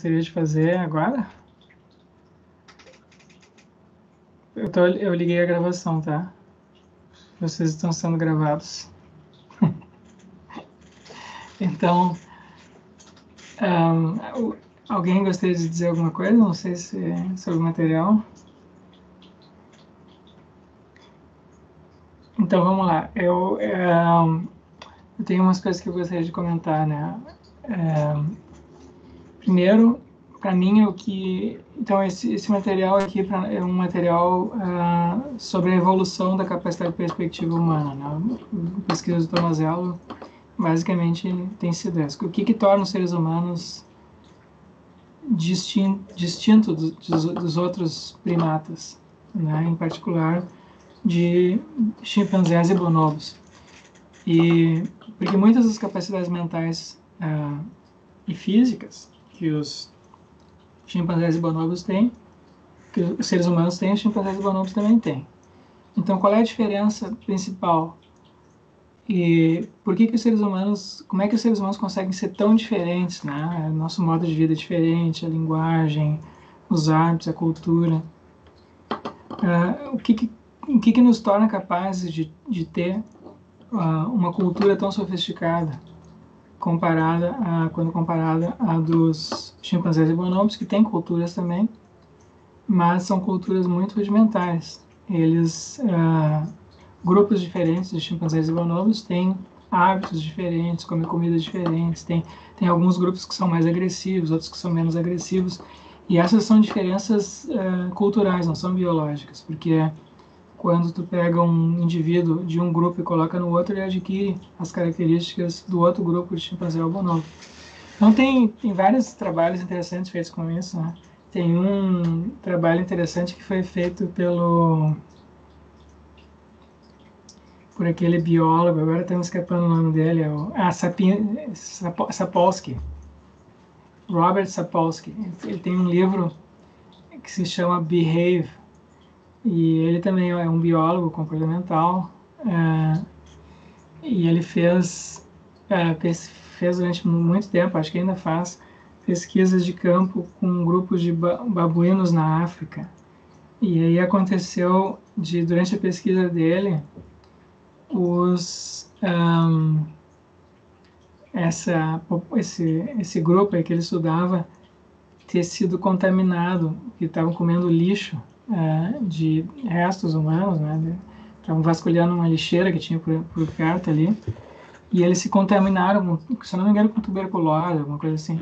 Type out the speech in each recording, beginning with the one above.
gostaria de fazer agora? Eu liguei a gravação, tá? Vocês estão sendo gravados. Então, alguém gostaria de dizer alguma coisa? Não sei se sobre o material. Então, vamos lá. Eu tenho umas coisas que eu gostaria de comentar, né? Primeiro, para mim, o que... Então, esse material aqui é um material sobre a evolução da capacidade de perspectiva humana, né? A pesquisa do Tomazello, basicamente, tem sido essa. O que torna os seres humanos distinto dos outros primatas, né? Em particular de chimpanzés e bonobos. E porque muitas das capacidades mentais e físicas que os chimpanzés e bonobos têm, que os seres humanos têm, os chimpanzés e bonobos também têm. Então, qual é a diferença principal? E por que os seres humanos, como é que os seres humanos conseguem ser tão diferentes, né? Nosso modo de vida é diferente, a linguagem, os hábitos, a cultura. O que nos torna capazes de ter uma cultura tão sofisticada quando comparada à dos chimpanzés e bonobos, que têm culturas também, mas são culturas muito rudimentares. Grupos diferentes de chimpanzés e bonobos têm hábitos diferentes, comem comidas diferentes, tem alguns grupos que são mais agressivos, outros que são menos agressivos, e essas são diferenças culturais, não são biológicas, porque quando tu pega um indivíduo de um grupo e coloca no outro, ele adquire as características do outro grupo de chimpanzé ou bonobo. Então tem vários trabalhos interessantes feitos com isso, né? Tem um trabalho interessante que foi feito por aquele biólogo, agora está me escapando o nome dele, Sapolsky. Robert Sapolsky. Ele tem um livro que se chama Behave, e ele também é um biólogo comportamental, e ele fez durante muito tempo, acho que ainda faz, pesquisas de campo com grupos de babuínos na África. E aí aconteceu, durante a pesquisa dele, esse grupo aí que ele estudava ter sido contaminado, que estavam comendo lixo de restos humanos, né? Estavam vasculhando uma lixeira que tinha por perto ali, e eles se contaminaram, se não me engano, com tuberculose, alguma coisa assim.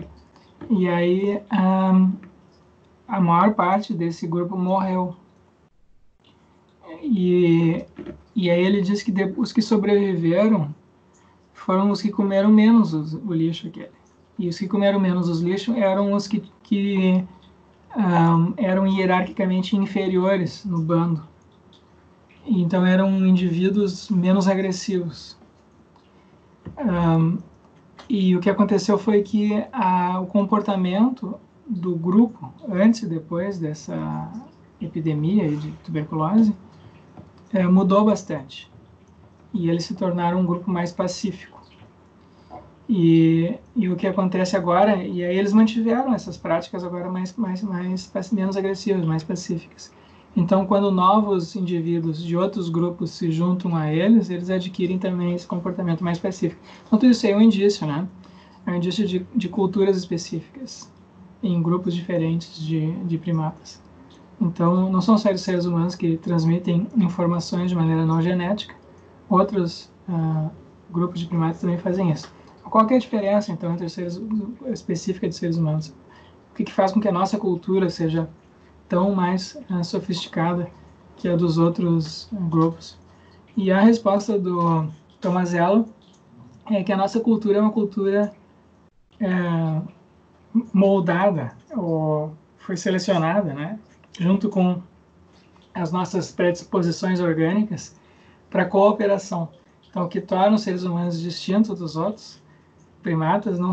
E aí a maior parte desse grupo morreu. E aí ele disse que os que sobreviveram foram os que comeram menos o lixo aquele. E os que comeram menos os lixos eram os que eram hierarquicamente inferiores no bando. Então eram indivíduos menos agressivos. E o que aconteceu foi que o comportamento do grupo, antes e depois dessa epidemia de tuberculose, mudou bastante. E eles se tornaram um grupo mais pacífico. E o que acontece agora, e aí eles mantiveram essas práticas agora menos agressivas, mais pacíficas. Então, quando novos indivíduos de outros grupos se juntam a eles, eles adquirem também esse comportamento mais pacífico. Então, tudo isso aí é um indício, né? É um indício de culturas específicas em grupos diferentes de primatas. Então, não são só os seres humanos que transmitem informações de maneira não genética, outros grupos de primatas também fazem isso. Qual que é a diferença, então, entre específica de seres humanos? O que faz com que a nossa cultura seja tão mais sofisticada que a dos outros grupos? E a resposta do Tomazello é que a nossa cultura é uma cultura moldada, ou foi selecionada, né, junto com as nossas predisposições orgânicas para cooperação. Então, o que torna os seres humanos distintos dos outros primatas não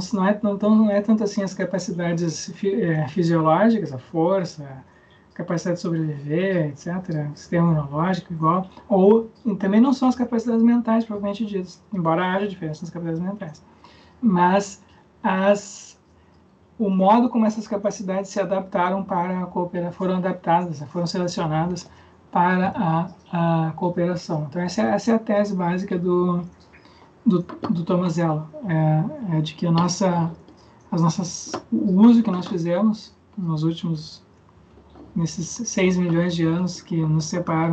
é tanto assim as capacidades fisiológicas, a força, a capacidade de sobreviver, etc., sistema imunológico igual, ou também não são as capacidades mentais, propriamente ditas, embora haja diferença nas capacidades mentais, mas o modo como essas capacidades se adaptaram para a cooperação, foram adaptadas, foram selecionadas para a cooperação. Então, essa é a tese básica do Tomazello, de que o uso que nós fizemos nesses 6 milhões de anos que nos separam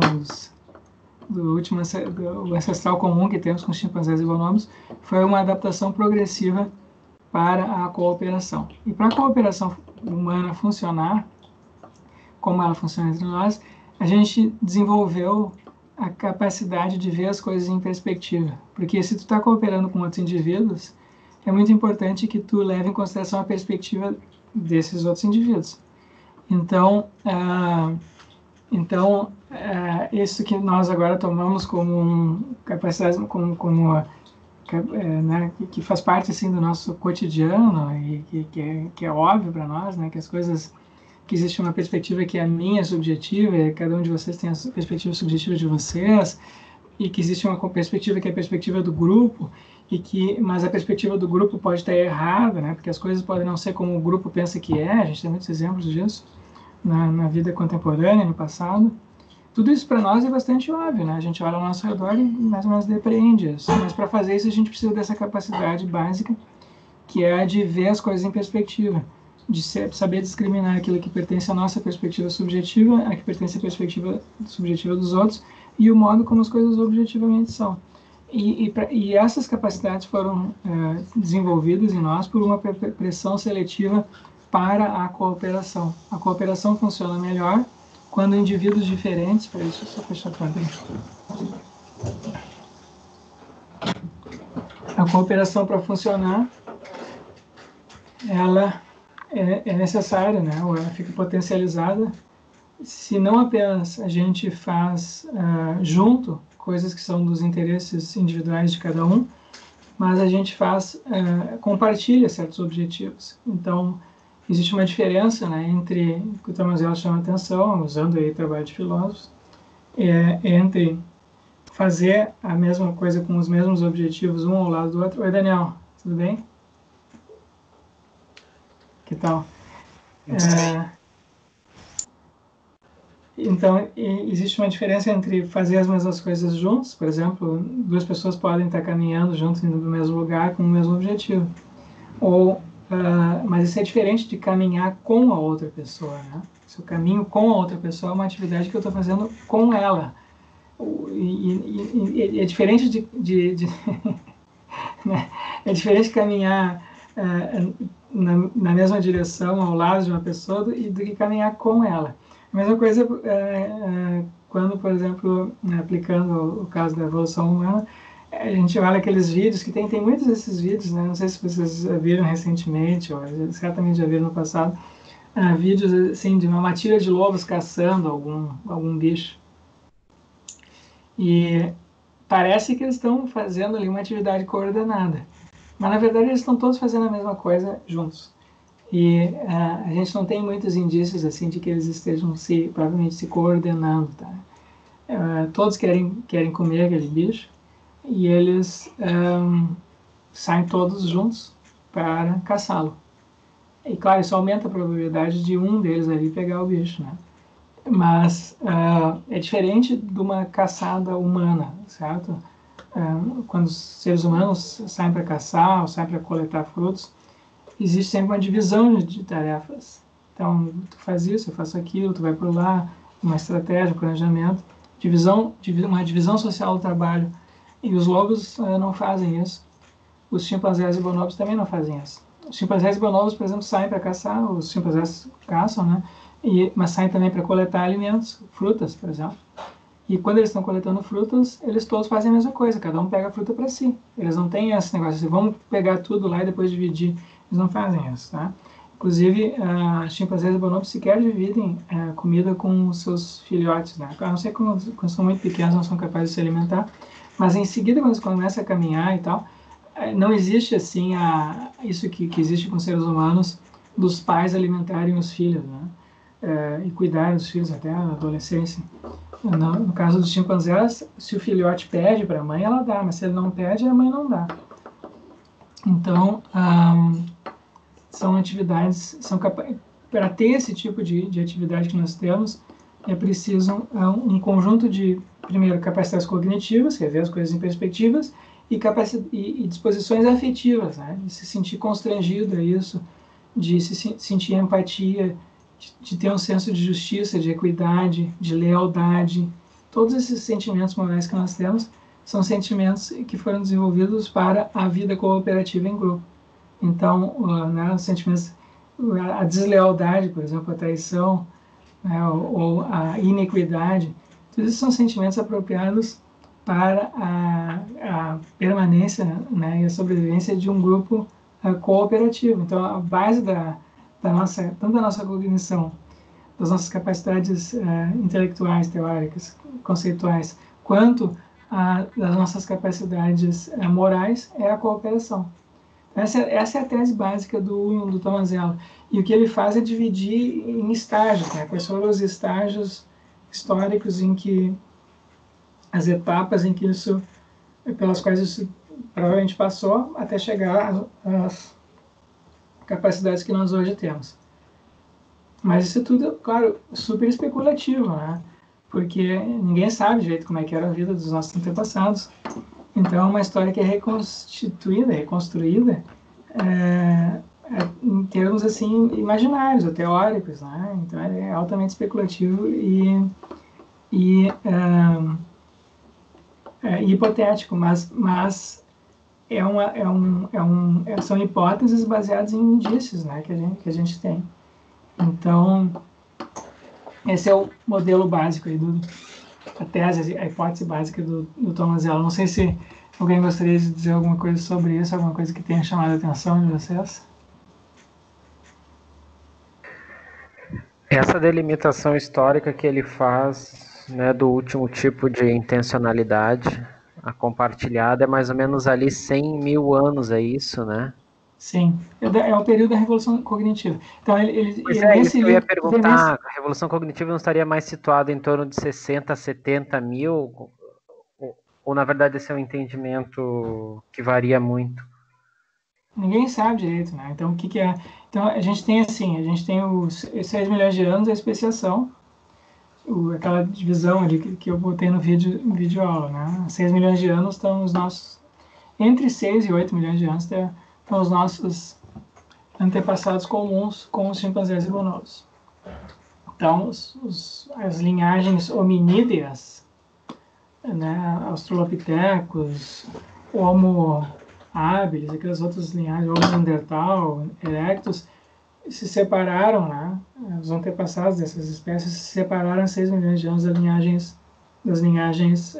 do ancestral comum que temos com os chimpanzés e bonobos, foi uma adaptação progressiva para a cooperação. E para a cooperação humana funcionar, como ela funciona entre nós, a gente desenvolveu a capacidade de ver as coisas em perspectiva. Porque se tu está cooperando com outros indivíduos, é muito importante que tu leve em consideração a perspectiva desses outros indivíduos. Então, isso que nós agora tomamos como capacidade, né, que faz parte assim do nosso cotidiano e que é óbvio para nós, né, que as coisas, que existe uma perspectiva que é a minha subjetiva, e cada um de vocês tem a perspectiva subjetiva de vocês, e que existe uma perspectiva que é a perspectiva do grupo, mas a perspectiva do grupo pode estar errada, né, porque as coisas podem não ser como o grupo pensa que é. A gente tem muitos exemplos disso na vida contemporânea, no passado. Tudo isso para nós é bastante óbvio, né? A gente olha ao nosso redor e mais ou menos depreende isso. Mas para fazer isso a gente precisa dessa capacidade básica, que é a de ver as coisas em perspectiva, de saber discriminar aquilo que pertence à nossa perspectiva subjetiva, a que pertence à perspectiva subjetiva dos outros, e o modo como as coisas objetivamente são. E essas capacidades foram desenvolvidas em nós por uma pressão seletiva para a cooperação. A cooperação funciona melhor quando indivíduos diferentes... Peraí, deixa eu só fechar a porta aí. A cooperação, para funcionar, ela é necessária, né? Ou ela fica potencializada se não apenas a gente faz junto coisas que são dos interesses individuais de cada um, mas a gente compartilha certos objetivos. Então, existe uma diferença, né, entre o que o Tomazello chama atenção, usando aí o trabalho de filósofos, entre fazer a mesma coisa com os mesmos objetivos um ao lado do outro. Oi, Daniel, tudo bem? Que tal? Então, existe uma diferença entre fazer as mesmas coisas juntos. Por exemplo, duas pessoas podem estar caminhando juntos no mesmo lugar com o mesmo objetivo. Mas isso é diferente de caminhar com a outra pessoa, né? Se eu caminho com a outra pessoa, é uma atividade que eu estou fazendo com ela. E é diferente né? É diferente de caminhar na mesma direção, ao lado de uma pessoa, do que caminhar com ela. A mesma coisa quando, por exemplo, aplicando o caso da evolução humana, a gente olha aqueles vídeos, que tem muitos desses vídeos, né? Não sei se vocês viram recentemente, ou certamente já viram no passado, vídeos assim, de uma matilha de lobos caçando algum bicho. E parece que eles estão fazendo ali uma atividade coordenada, mas na verdade eles estão todos fazendo a mesma coisa juntos. E a gente não tem muitos indícios assim de que eles estejam provavelmente se coordenando, tá? Todos querem comer aquele bicho, e eles saem todos juntos para caçá-lo. E claro, isso aumenta a probabilidade de um deles ali pegar o bicho, né? Mas é diferente de uma caçada humana, certo? Quando os seres humanos saem para caçar ou saem para coletar frutos, existe sempre uma divisão de tarefas. Então, tu faz isso, eu faço aquilo, tu vai por lá, uma estratégia, um planejamento, uma divisão social do trabalho. E os lobos não fazem isso. Os chimpanzés e bonobos também não fazem isso. Os chimpanzés e bonobos, por exemplo, saem para caçar, os chimpanzés caçam, né? Mas saem também para coletar alimentos, frutas, por exemplo. E quando eles estão coletando frutas, eles todos fazem a mesma coisa, cada um pega a fruta para si. Eles não têm esse negócio de vamos pegar tudo lá e depois dividir. Eles não fazem isso, tá? Inclusive, chimpanzés e bonobos sequer dividem comida com os seus filhotes, né? A não ser quando são muito pequenos, não são capazes de se alimentar. Mas em seguida, quando eles começam a caminhar e tal, não existe assim isso que existe com os seres humanos, dos pais alimentarem os filhos, né? E cuidarem dos filhos até a adolescência. No caso dos chimpanzés, se o filhote pede para a mãe, ela dá, mas se ele não pede, a mãe não dá. Então, são atividades, para ter esse tipo de atividade que nós temos, é preciso um conjunto de, primeiro, capacidades cognitivas, que é ver as coisas em perspectivas, e disposições afetivas, né? De se sentir constrangido a isso, de se sentir empatia, de ter um senso de justiça, de equidade, de lealdade. Todos esses sentimentos morais que nós temos são sentimentos que foram desenvolvidos para a vida cooperativa em grupo. Então, né, os sentimentos, a deslealdade, por exemplo, a traição, né, ou a inequidade, todos esses são sentimentos apropriados para a permanência, né, e a sobrevivência de um grupo cooperativo. Então, a base tanto da nossa cognição, das nossas capacidades intelectuais, teóricas, conceituais, quanto das nossas capacidades morais, é a cooperação. Essa é a tese básica do Tomazello. E o que ele faz é dividir em estágios, né? Quais foram os estágios históricos em que, as etapas em que isso, pelas quais isso provavelmente passou, até chegar às capacidades que nós hoje temos. Mas isso tudo, claro, super especulativo, né? Porque ninguém sabe direito como é que era a vida dos nossos antepassados. Então, é uma história que é reconstruída em termos assim imaginários ou teóricos, né? Então, é altamente especulativo e hipotético, mas são hipóteses baseadas em indícios, né? Que a gente tem. Então, esse é o modelo básico aí a tese, a hipótese básica do Tomazello. Não sei se alguém gostaria de dizer alguma coisa sobre isso, alguma coisa que tenha chamado a atenção de vocês. Essa delimitação histórica que ele faz, né, do último tipo de intencionalidade, a compartilhada, é mais ou menos ali 100 mil anos, é isso, né? Sim, é o período da Revolução Cognitiva. Então, Pois é, isso que eu ia perguntar, a Revolução Cognitiva não estaria mais situada em torno de 60, 70 mil? Ou na verdade esse é um entendimento que varia muito? Ninguém sabe direito, né? Então, o que é? Então, a gente tem os 6 milhões de anos, a especiação, aquela divisão ali que eu botei no vídeo aula, né? 6 milhões de anos estão os nossos, entre 6 e 8 milhões de anos estão os nossos antepassados comuns com os chimpanzés e bonobos. Então, as linhagens hominídeas, né, Australopithecus, Homo habilis, aquelas outras linhagens, Homo neanderthal, erectus, se separaram, né? Os antepassados dessas espécies se separaram há 6 milhões de anos das linhagens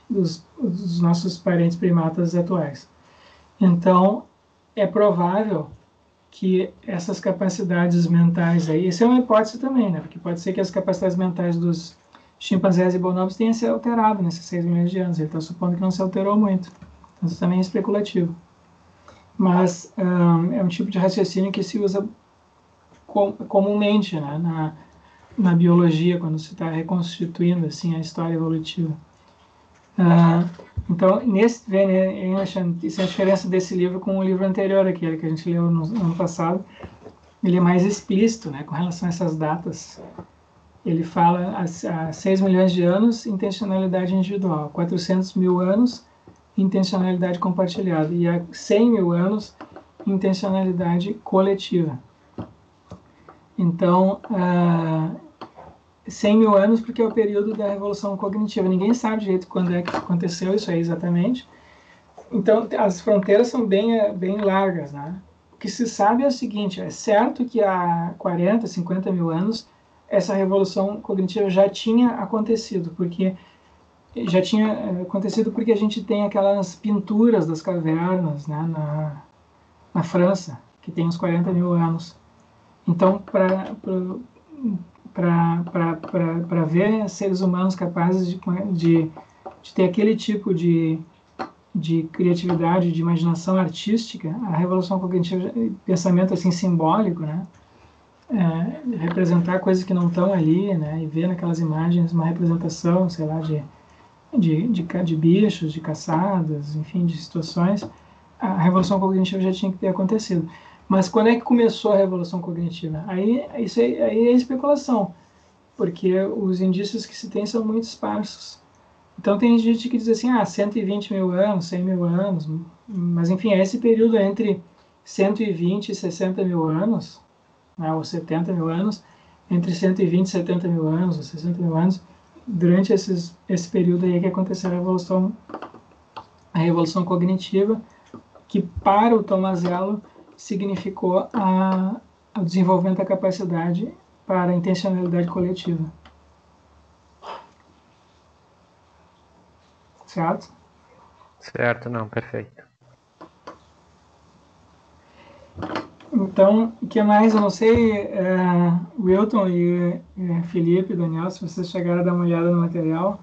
dos nossos parentes primatas atuais. Então, é provável que essas capacidades mentais aí, isso é uma hipótese também, né? Porque pode ser que as capacidades mentais dos chimpanzés e bonobos tenham se alterado nesses 6 milhões de anos. Ele está supondo que não se alterou muito. Então, isso também é especulativo. Mas é um tipo de raciocínio que se usa comumente, né, na biologia, quando se está reconstituindo assim, a história evolutiva. Então, isso é a diferença desse livro com o livro anterior, aquele que a gente leu no ano passado. Ele é mais explícito, né, com relação a essas datas. Ele fala há 6 milhões de anos, intencionalidade individual, 400 mil anos, intencionalidade compartilhada, e há 100 mil anos, intencionalidade coletiva. Então, 100 mil anos porque é o período da Revolução Cognitiva. Ninguém sabe direito quando é que aconteceu isso aí exatamente. Então, as fronteiras são bem largas, né? O que se sabe é o seguinte, é certo que há 40, 50 mil anos, essa Revolução Cognitiva já tinha acontecido, porque a gente tem aquelas pinturas das cavernas, né, na França, que tem uns 40 mil anos. Então, para ver seres humanos capazes de ter aquele tipo de criatividade, de imaginação artística, a Revolução Cognitiva, pensamento assim simbólico, né, representar coisas que não estão ali, né, e ver naquelas imagens uma representação, sei lá, de bichos, de caçadas, enfim, de situações, a Revolução Cognitiva já tinha que ter acontecido. Mas quando é que começou a revolução cognitiva? Aí é especulação, porque os indícios que se tem são muito esparsos. Então tem gente que diz assim, 120 mil anos, 100 mil anos, mas enfim, é esse período entre 120 e 60 mil anos, né, ou 70 mil anos, entre 120 e 70 mil anos, ou 60 mil anos, durante esse período aí que aconteceu a revolução cognitiva, que para o Tomazello significou o desenvolvimento da capacidade para a intencionalidade coletiva. Certo? Certo, não, perfeito. Então, o que mais? Eu não sei, Wilton e Felipe, Daniel, se vocês chegaram a dar uma olhada no material.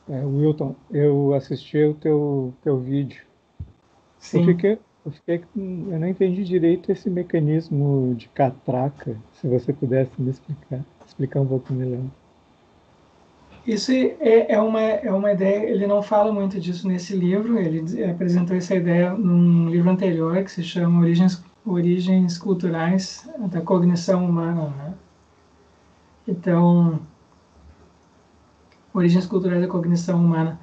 Wilton, eu assisti o teu vídeo. Sim. Eu não entendi direito esse mecanismo de catraca. Se você pudesse me explicar um pouco melhor. Isso é uma ideia, ele não fala muito disso nesse livro, ele apresentou essa ideia num livro anterior que se chama Origens Culturais da Cognição Humana, né? Então, Origens Culturais da Cognição Humana.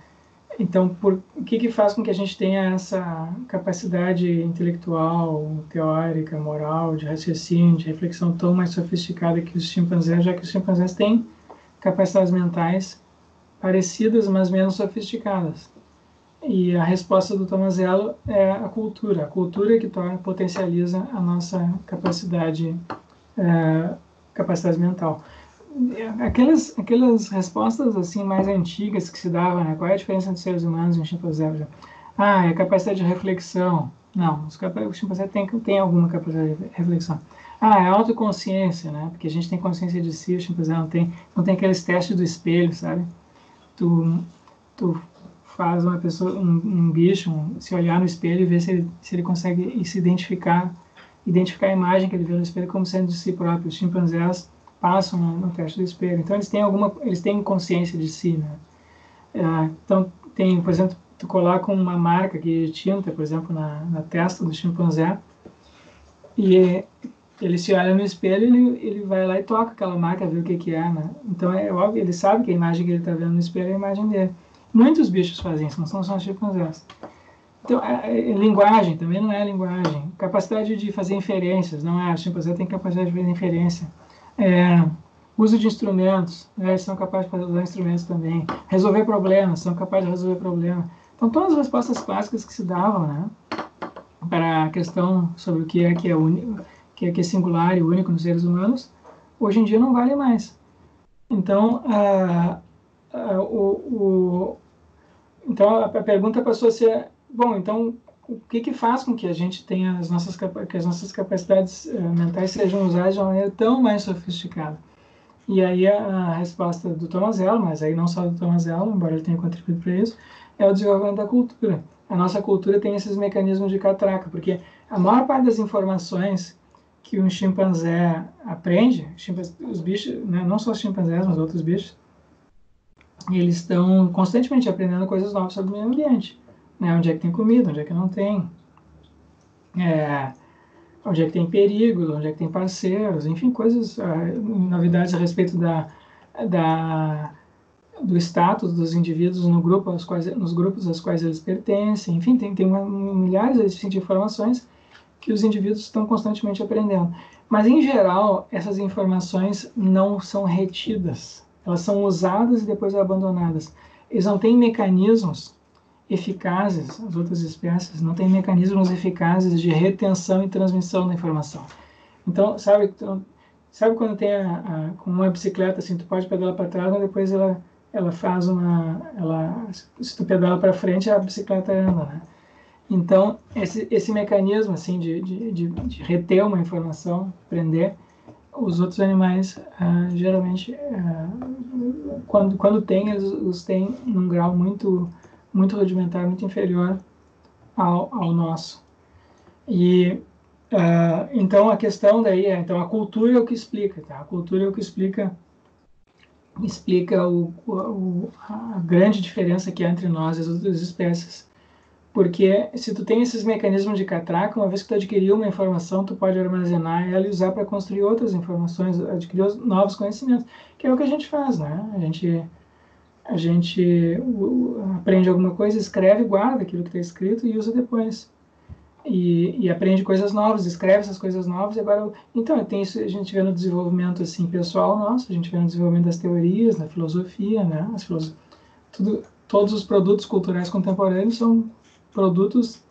Então, o que faz com que a gente tenha essa capacidade intelectual, teórica, moral, de raciocínio, de reflexão tão mais sofisticada que os chimpanzés, já que os chimpanzés têm capacidades mentais parecidas, mas menos sofisticadas. E a resposta do Tomazello é a cultura que potencializa a nossa capacidade mental. Aquelas respostas assim mais antigas que se davam, né? Qual é a diferença entre seres humanos e um chimpanzé? É a capacidade de reflexão. Não, o chimpanzé tem alguma capacidade de reflexão. É a autoconsciência, né? Porque a gente tem consciência de si, o chimpanzé não tem aqueles testes do espelho, sabe? Tu faz uma pessoa, um bicho, se olhar no espelho e ver se ele consegue se identificar a imagem que ele vê no espelho como sendo de si próprio. Os chimpanzés passam no teste do espelho. Então eles têm consciência de si, né? Então por exemplo, tu coloca uma marca de tinta, por exemplo, na testa do chimpanzé e ele se olha no espelho, ele vai lá e toca aquela marca, ver o que é, né? Então é óbvio, ele sabe que a imagem que ele está vendo no espelho é a imagem dele. Muitos bichos fazem isso, não são só os chimpanzés. Então, linguagem também não é linguagem. Capacidade de fazer inferências, não é? O chimpanzé tem capacidade de fazer inferência. Uso de instrumentos, né? Eles são capazes de usar instrumentos também. Resolver problemas, são capazes de resolver problemas. Então, todas as respostas clássicas que se davam, né, para a questão sobre o que é único, que é singular e único nos seres humanos, hoje em dia não vale mais. Então, então a pergunta passou a ser, bom, então o que faz com que a gente tenha as nossas capacidades mentais sejam usadas de uma maneira tão mais sofisticada? E aí a resposta do Tomazello, mas aí não só do Tomazello, embora ele tenha contribuído para isso, é o desenvolvimento da cultura. A nossa cultura tem esses mecanismos de catraca, porque a maior parte das informações que um chimpanzé aprende, os bichos, né, não só os chimpanzés, mas outros bichos, eles estão constantemente aprendendo coisas novas sobre o meio ambiente, né? Onde é que tem comida, onde é que não tem, onde é que tem perigos, onde é que tem parceiros, enfim, coisas, novidades a respeito do status dos indivíduos nos grupos aos quais eles pertencem, enfim, tem milhares de informações que os indivíduos estão constantemente aprendendo. Mas, em geral, essas informações não são retidas, elas são usadas e depois abandonadas. Eles não têm mecanismos eficazes, as outras espécies não têm mecanismos eficazes de retenção e transmissão da informação. Então, sabe quando tem com uma bicicleta, assim, tu pode pedalar para trás, mas depois ela faz se tu pedala para frente, a bicicleta anda, né? Então, esse mecanismo, assim, de reter uma informação, aprender, os outros animais, geralmente, quando tem, eles os têm num grau muito, muito rudimentar, muito inferior ao nosso. E, então, a questão daí então, a cultura é o que explica, tá? A cultura é o que explica explica a grande diferença que há entre nós e as outras espécies. Porque se tu tem esses mecanismos de catraca, uma vez que tu adquiriu uma informação, tu pode armazenar ela e usar para construir outras informações, adquirir novos conhecimentos, que é o que a gente faz, né? A gente aprende alguma coisa, escreve, guarda aquilo que está escrito e usa depois. E aprende coisas novas, escreve essas coisas novas. E agora, então, tem isso, a gente vê no desenvolvimento assim, pessoal nosso, a gente vê no desenvolvimento das teorias, na filosofia, né? Todos os produtos culturais contemporâneos são produtos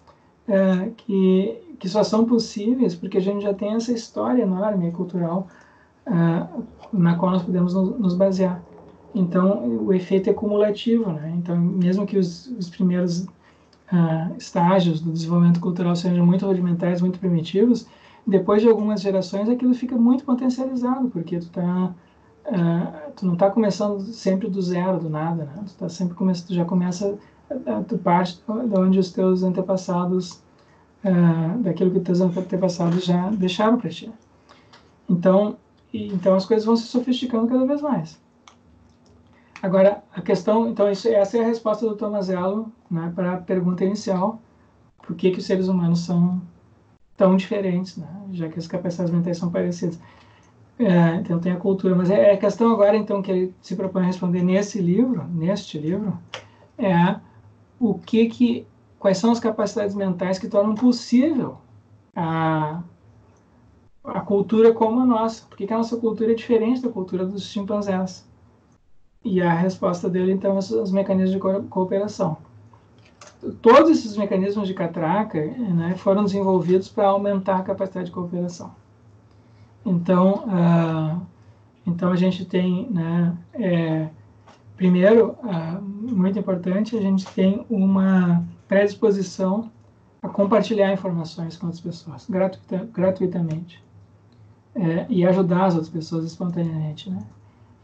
que só são possíveis porque a gente já tem essa história enorme cultural na qual nós podemos nos basear. Então, o efeito é cumulativo, né? Então, mesmo que os primeiros estágios do desenvolvimento cultural sejam muito rudimentares, muito primitivos, depois de algumas gerações aquilo fica muito potencializado, porque tu não está começando sempre do zero, do nada, né? Tu já começa, tu parte de onde os teus antepassados, daquilo que os teus antepassados já deixaram para ti. Então as coisas vão se sofisticando cada vez mais. Agora, a questão, então essa é a resposta do Tomazello, né, para a pergunta inicial, por que os seres humanos são tão diferentes, né, já que as capacidades mentais são parecidas. Então tem a cultura, mas a questão agora, então, que ele se propõe a responder neste livro, é quais são as capacidades mentais que tornam possível a cultura como a nossa. Por que a nossa cultura é diferente da cultura dos chimpanzés? E a resposta dele, então, são os mecanismos de cooperação. Todos esses mecanismos de catraca, né, foram desenvolvidos para aumentar a capacidade de cooperação. Então a gente tem, né, primeiro, muito importante, a gente tem uma predisposição a compartilhar informações com outras pessoas, gratuitamente, e ajudar as outras pessoas espontaneamente, né?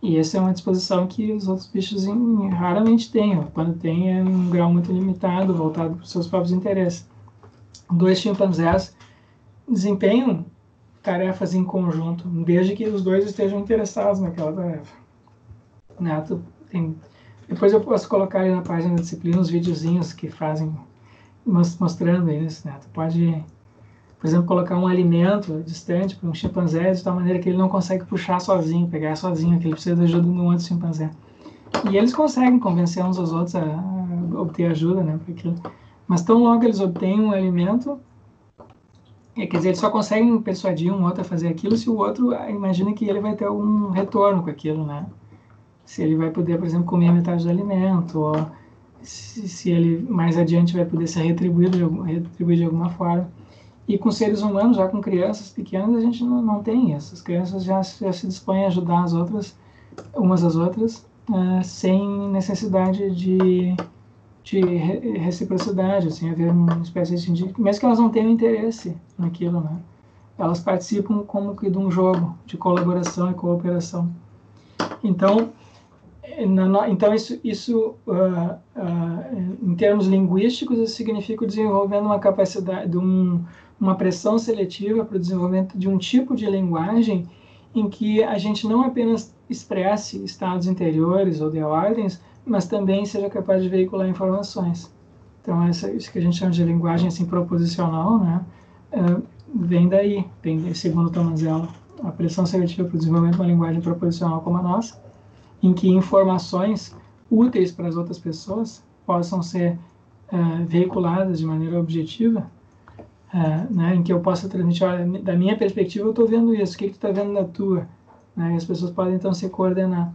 E essa é uma disposição que os outros bichos raramente têm. Quando tem, é um grau muito limitado, voltado para os seus próprios interesses. 2 chimpanzés desempenham tarefas em conjunto, desde que os dois estejam interessados naquela tarefa. Né? Depois eu posso colocar ali na página da disciplina os videozinhos que fazem, mostrando isso. Né? Tu pode, por exemplo, colocar um alimento distante para um chimpanzé de tal maneira que ele não consegue puxar sozinho, pegar sozinho, que ele precisa de ajuda de um outro chimpanzé. E eles conseguem convencer uns aos outros a obter ajuda, né, para aquilo. Mas tão logo eles obtêm um alimento, quer dizer, eles só conseguem persuadir um outro a fazer aquilo se o outro imagina que ele vai ter algum retorno com aquilo, né? Se ele vai poder, por exemplo, comer metade do alimento, ou se ele mais adiante vai poder ser retribuído de alguma forma. E com seres humanos, já com crianças pequenas, a gente não tem isso. As crianças já se dispõem a ajudar as outras, umas às outras, sem necessidade de reciprocidade, assim, haver uma espécie de... Mesmo que elas não tenham interesse naquilo, né? Elas participam como que de um jogo de colaboração e cooperação. Então isso em termos linguísticos, isso significa o desenvolvimento de uma capacidade, de uma pressão seletiva para o desenvolvimento de um tipo de linguagem em que a gente não apenas expresse estados interiores ou de ordens, mas também seja capaz de veicular informações. Então, isso que a gente chama de linguagem assim, proposicional, né, vem daí, segundo Tomazello, a pressão seletiva para o desenvolvimento de uma linguagem proposicional como a nossa, em que informações úteis para as outras pessoas possam ser veiculadas de maneira objetiva, né, em que eu possa transmitir, olha, da minha perspectiva eu estou vendo isso, o que tu está vendo da tua? Né, e as pessoas podem então se coordenar.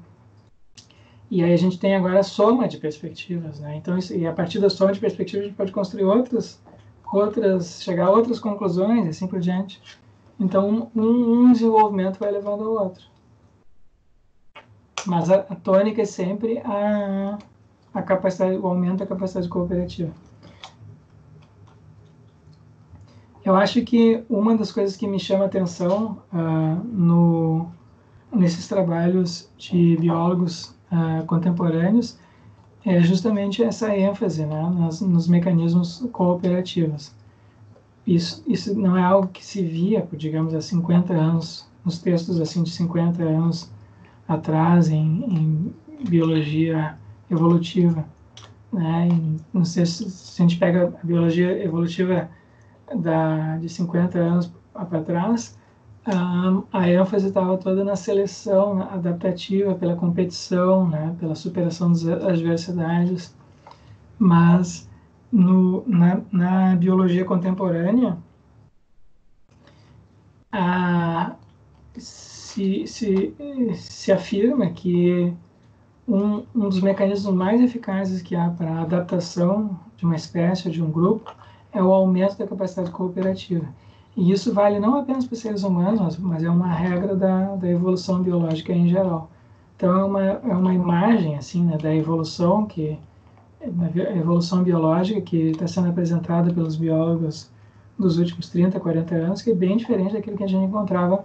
E aí a gente tem agora a soma de perspectivas, né? Então, e a partir da soma de perspectivas a gente pode construir chegar a outras conclusões e assim por diante. Então, um desenvolvimento vai levando ao outro. Mas a tônica é sempre a capacidade, o aumento da capacidade cooperativa. Eu acho que uma das coisas que me chama a atenção nesses trabalhos de biólogos contemporâneos é justamente essa ênfase, né, nos mecanismos cooperativos. Isso não é algo que se via, digamos, há 50 anos, nos textos assim de 50 anos atrás em biologia evolutiva, né? Não sei se a gente pega a biologia evolutiva de 50 anos para trás, a ênfase estava toda na seleção adaptativa, pela competição, né? Pela superação das adversidades, mas na biologia contemporânea, se afirma que um dos mecanismos mais eficazes que há para a adaptação de uma espécie ou de um grupo é o aumento da capacidade cooperativa. E isso vale não apenas para os seres humanos, mas é uma regra da evolução biológica em geral. Então é uma imagem assim, né, da evolução, a evolução biológica que está sendo apresentada pelos biólogos dos últimos 30, 40 anos, que é bem diferente daquilo que a gente encontrava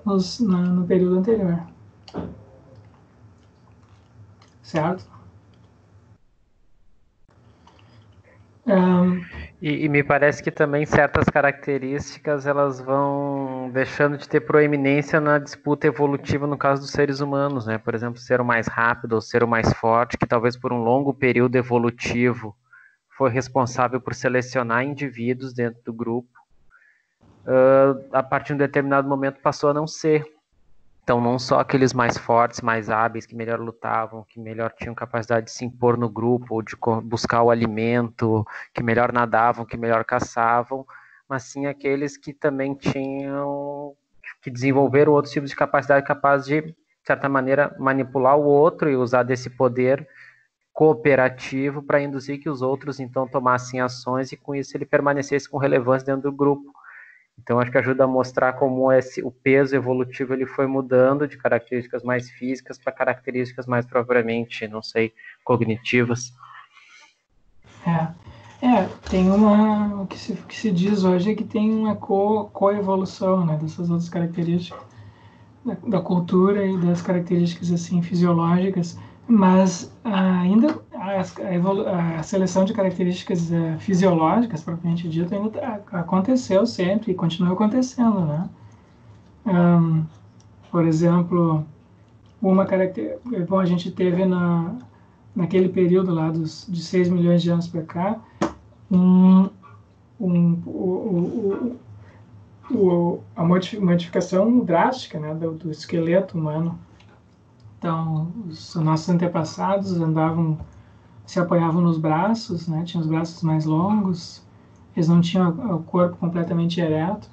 no período anterior. Certo? E me parece que também certas características elas vão deixando de ter proeminência na disputa evolutiva no caso dos seres humanos, né? Por exemplo, ser o mais rápido ou ser o mais forte, que talvez por um longo período evolutivo foi responsável por selecionar indivíduos dentro do grupo, a partir de um determinado momento passou a não ser. Então, não só aqueles mais fortes, mais hábeis, que melhor lutavam, que melhor tinham capacidade de se impor no grupo, ou de buscar o alimento, que melhor nadavam, que melhor caçavam, mas sim aqueles que também que desenvolveram outros tipos de capacidade capaz de certa maneira, manipular o outro e usar desse poder cooperativo para induzir que os outros, então, tomassem ações e, com isso, ele permanecesse com relevância dentro do grupo. Então, acho que ajuda a mostrar como o peso evolutivo ele foi mudando de características mais físicas para características mais propriamente, não sei, cognitivas. Tem o que se diz hoje é que tem uma coevolução, né, dessas outras características da cultura e das características assim fisiológicas, mas ainda a seleção de características fisiológicas propriamente dita ainda aconteceu sempre e continua acontecendo, né? Por exemplo, uma característica, bom, a gente teve naquele período lá de 6 milhões de anos para cá a modificação drástica, né, do esqueleto humano. Então, os nossos antepassados se apoiavam nos braços, né, tinham os braços mais longos, eles não tinham o corpo completamente ereto,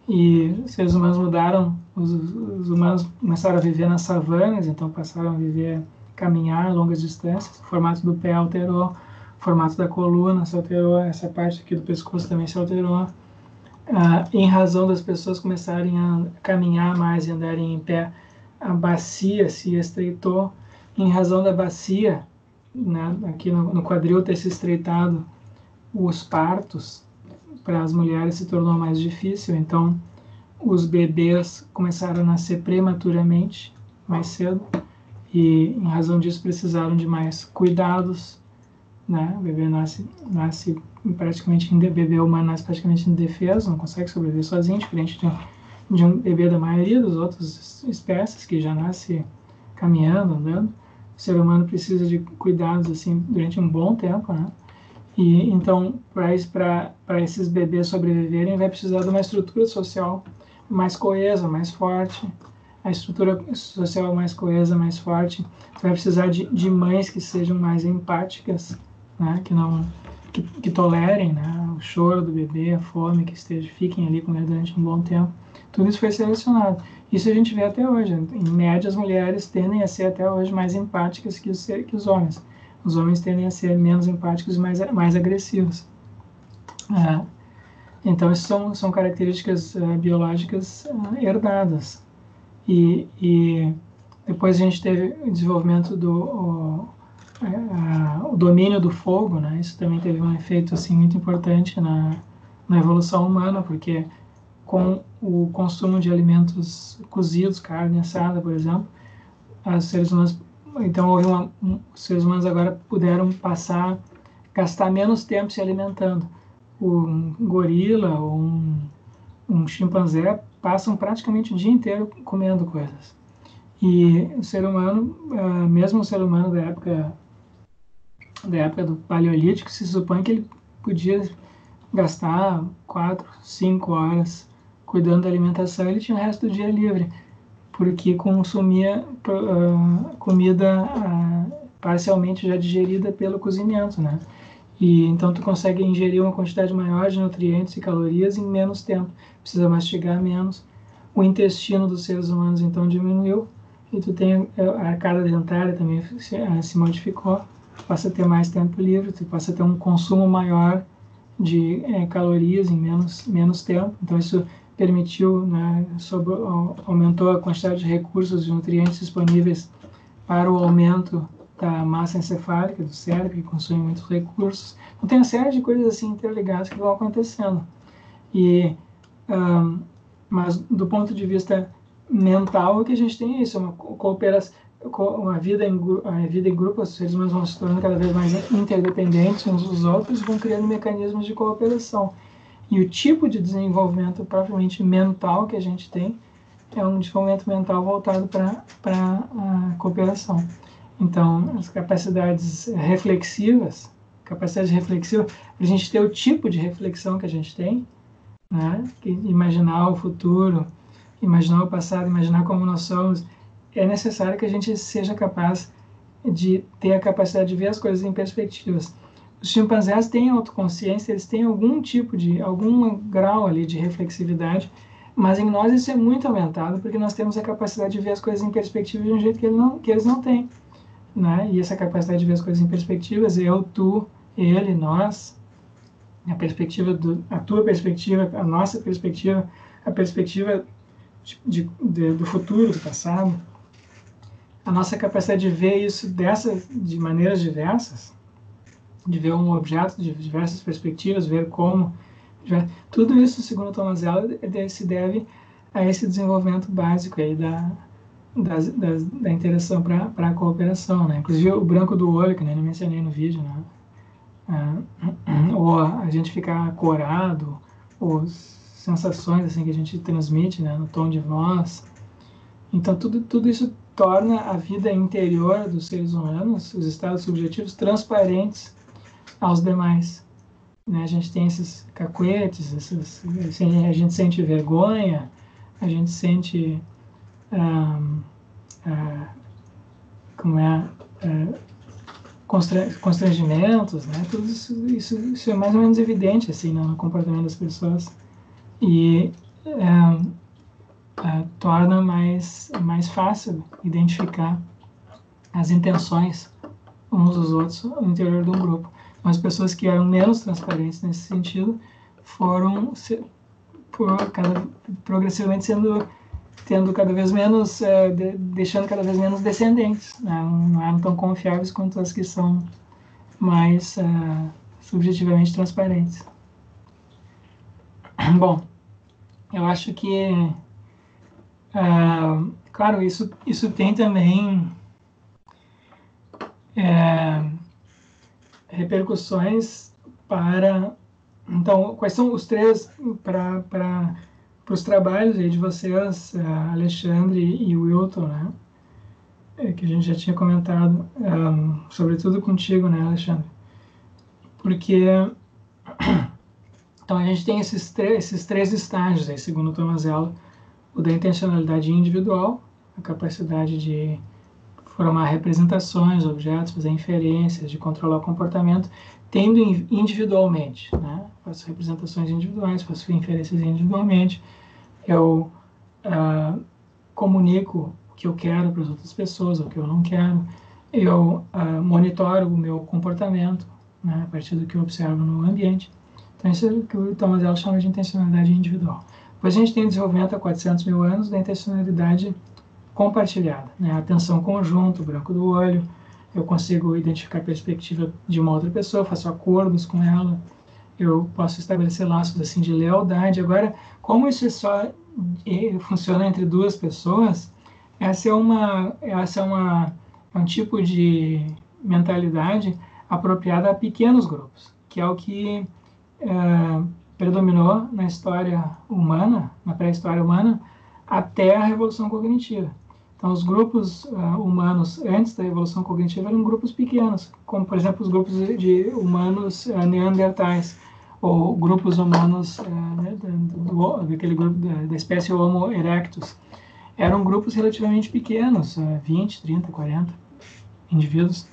e os seres humanos mudaram, os humanos começaram a viver nas savanas, então passaram a caminhar longas distâncias, o formato do pé alterou, o formato da coluna se alterou, essa parte aqui do pescoço também se alterou, em razão das pessoas começarem a caminhar mais e andarem em pé, a bacia se estreitou, em razão da bacia, né, aqui no quadril ter se estreitado, os partos para as mulheres se tornou mais difícil, então os bebês começaram a nascer prematuramente, mais cedo, e em razão disso precisaram de mais cuidados, né? O bebê nasce praticamente bebê humano nasce praticamente indefeso, não consegue sobreviver sozinho, diferente de um bebê da maioria das outras espécies que já nasce caminhando, andando. O ser humano precisa de cuidados assim durante um bom tempo, né? E então, para esses bebês sobreviverem, vai precisar de uma estrutura social mais coesa, mais forte. A estrutura social mais coesa, mais forte, vai precisar de mães que sejam mais empáticas, né? Que tolerem, né, o choro do bebê, a fome, fiquem ali com ele durante um bom tempo. Tudo isso foi selecionado. Isso a gente vê até hoje. Em média, as mulheres tendem a ser até hoje mais empáticas que os homens. Os homens tendem a ser menos empáticos e mais agressivos. Então, isso são características biológicas herdadas. E depois a gente teve o desenvolvimento o domínio do fogo, né? Isso também teve um efeito assim, muito importante na evolução humana, porque com o consumo de alimentos cozidos, carne assada, por exemplo, os seres humanos os seres humanos agora puderam gastar menos tempo se alimentando. Um gorila ou um chimpanzé passam praticamente o dia inteiro comendo coisas. E o ser humano, mesmo o ser humano da época do Paleolítico, se supõe que ele podia gastar 4, 5 horas cuidando da alimentação, ele tinha o resto do dia livre, porque consumia comida parcialmente já digerida pelo cozimento, né? E então tu consegue ingerir uma quantidade maior de nutrientes e calorias em menos tempo, precisa mastigar menos. O intestino dos seres humanos então diminuiu e tu tem a arcada dentária também se modificou, tu passa a ter mais tempo livre, tu passa a ter um consumo maior de calorias em menos tempo. Então isso permitiu, né, aumentou a quantidade de recursos de nutrientes disponíveis para o aumento da massa encefálica do cérebro, que consome muitos recursos. Então tem uma série de coisas assim interligadas que vão acontecendo. Mas do ponto de vista mental, o que a gente tem é isso, uma cooperação, a vida em grupo, os seres humanos vão se tornando cada vez mais interdependentes uns dos outros e vão criando mecanismos de cooperação. E o tipo de desenvolvimento propriamente mental que a gente tem é um desenvolvimento mental voltado para a cooperação. Então, as capacidades reflexivas, para a gente ter o tipo de reflexão que a gente tem, né? Imaginar o futuro, imaginar o passado, imaginar como nós somos, é necessário que a gente seja capaz de ter a capacidade de ver as coisas em perspectivas. Os chimpanzés têm autoconsciência, eles têm algum grau ali de reflexividade, mas em nós isso é muito aumentado, porque nós temos a capacidade de ver as coisas em perspectiva de um jeito que eles não têm, né? E essa capacidade de ver as coisas em perspectivas, eu, tu, ele, nós, a tua perspectiva, a nossa perspectiva, a perspectiva do futuro, do passado, a nossa capacidade de ver isso de maneiras diversas, de ver um objeto de diversas perspectivas, ver como... Tudo isso, segundo Thomas Zeller, se deve a esse desenvolvimento básico aí da interação para a cooperação, né? Inclusive o branco do olho, que nem eu mencionei no vídeo, né? Ou a gente ficar corado, ou sensações assim que a gente transmite, né, no tom de voz. Então tudo isso torna a vida interior dos seres humanos, os estados subjetivos, transparentes aos demais. Né? A gente tem esses cacuetes, a gente sente vergonha, a gente sente constrangimentos, né? Tudo isso é mais ou menos evidente assim, né, no comportamento das pessoas e torna mais fácil identificar as intenções uns dos outros no interior de um grupo. As pessoas que eram menos transparentes nesse sentido foram progressivamente tendo cada vez menos, deixando cada vez menos descendentes, né? Não eram tão confiáveis quanto as que são mais subjetivamente transparentes. Bom, eu acho que, claro, isso tem também repercussões para... Então, quais são os três para os trabalhos aí de vocês, Alexandre e Wilton, né? Que a gente já tinha comentado, sobretudo contigo, né, Alexandre? Porque então a gente tem esses três estágios aí, segundo o Thomas Zeller: o da intencionalidade individual, a capacidade de formar representações, objetos, fazer inferências, de controlar o comportamento, tendo individualmente, né? Faço representações individuais, faço inferências individualmente, eu comunico o que eu quero para as outras pessoas, o que eu não quero, eu monitoro o meu comportamento, né, a partir do que eu observo no ambiente. Então isso é o que o Thomas Zeller chama de intencionalidade individual. Depois a gente tem o desenvolvimento há 400 mil anos da intencionalidade compartilhada, né? A atenção conjunta, o branco do olho, eu consigo identificar a perspectiva de uma outra pessoa, faço acordos com ela, eu posso estabelecer laços assim de lealdade. Agora, como isso funciona entre duas pessoas, essa é um tipo de mentalidade apropriada a pequenos grupos, que é o que predominou na história humana, na pré-história humana, até a Revolução Cognitiva. Então, os grupos humanos antes da evolução cognitiva eram grupos pequenos, como, por exemplo, os grupos de humanos neandertais, ou grupos humanos daquele grupo da espécie Homo erectus. Eram grupos relativamente pequenos, 20, 30, 40 indivíduos,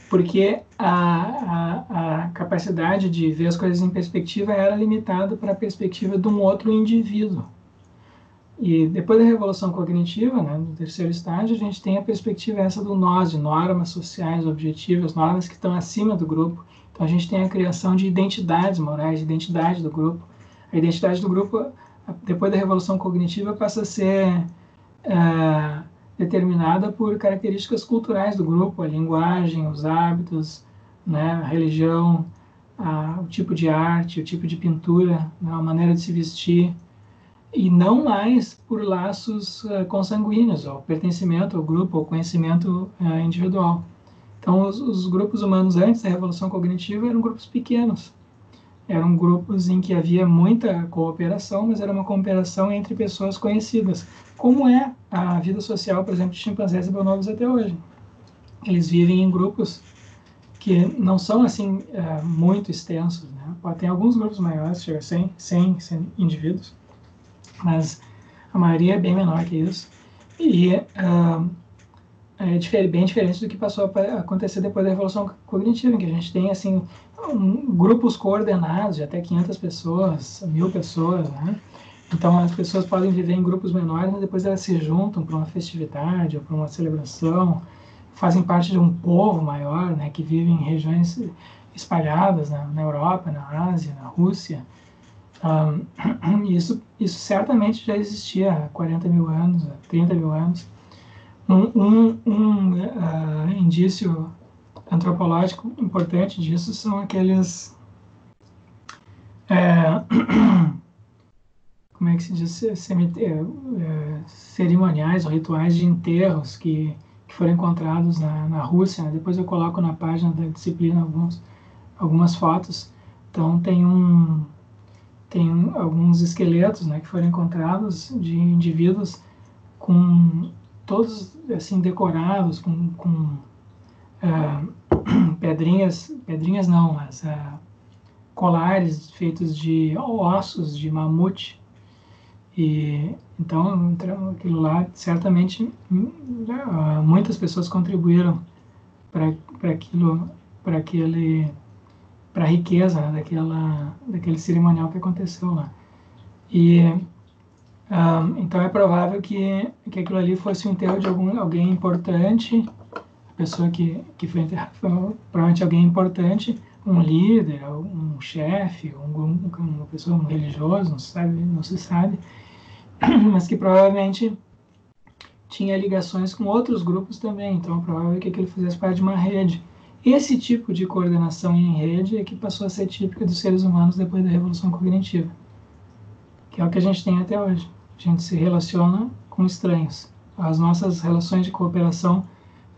porque a capacidade de ver as coisas em perspectiva era limitada para a perspectiva de um outro indivíduo. E depois da revolução cognitiva, né, no terceiro estágio, a gente tem a perspectiva essa do nós, de normas sociais objetivas, normas que estão acima do grupo. Então a gente tem a criação de identidades morais, de identidade do grupo. A identidade do grupo, depois da revolução cognitiva, passa a ser determinada por características culturais do grupo, a linguagem, os hábitos, né, a religião, o tipo de arte, o tipo de pintura, né, a maneira de se vestir, e não mais por laços consanguíneos, ou pertencimento ao grupo, ou conhecimento individual. Então, os grupos humanos antes da Revolução Cognitiva eram grupos pequenos. Eram grupos em que havia muita cooperação, mas era uma cooperação entre pessoas conhecidas, como é a vida social, por exemplo, de chimpanzés e bonobos até hoje. Eles vivem em grupos que não são assim muito extensos, né? Tem alguns grupos maiores, chega a 100 indivíduos, mas a maioria é bem menor que isso, e é bem diferente do que passou a acontecer depois da Revolução Cognitiva, em que a gente tem assim, grupos coordenados de até 500 pessoas, 1000 pessoas, né? Então as pessoas podem viver em grupos menores, mas depois elas se juntam para uma festividade ou para uma celebração, fazem parte de um povo maior, né, que vive em regiões espalhadas, né, na Europa, na Ásia, na Rússia. Isso certamente já existia há 40 mil anos, 30 mil anos. Um indício antropológico importante disso são aqueles como é que se diz, cerimoniais ou rituais de enterros que foram encontrados na Rússia, né? Depois eu coloco na página da disciplina algumas fotos. Então tem alguns esqueletos, né, que foram encontrados de indivíduos com todos assim decorados com pedrinhas não, mas colares feitos de ossos de mamute. E então aquilo lá certamente muitas pessoas contribuíram para a riqueza, né, daquele cerimonial que aconteceu lá. E então é provável que aquilo ali fosse um enterro de alguém importante, a pessoa que foi enterrada foi provavelmente alguém importante, um líder, um chefe, uma pessoa, um religioso, não se sabe, mas que provavelmente tinha ligações com outros grupos também, então é provável que aquilo fizesse parte de uma rede. Esse tipo de coordenação em rede é que passou a ser típica dos seres humanos depois da Revolução Cognitiva, que é o que a gente tem até hoje. A gente se relaciona com estranhos. As nossas relações de cooperação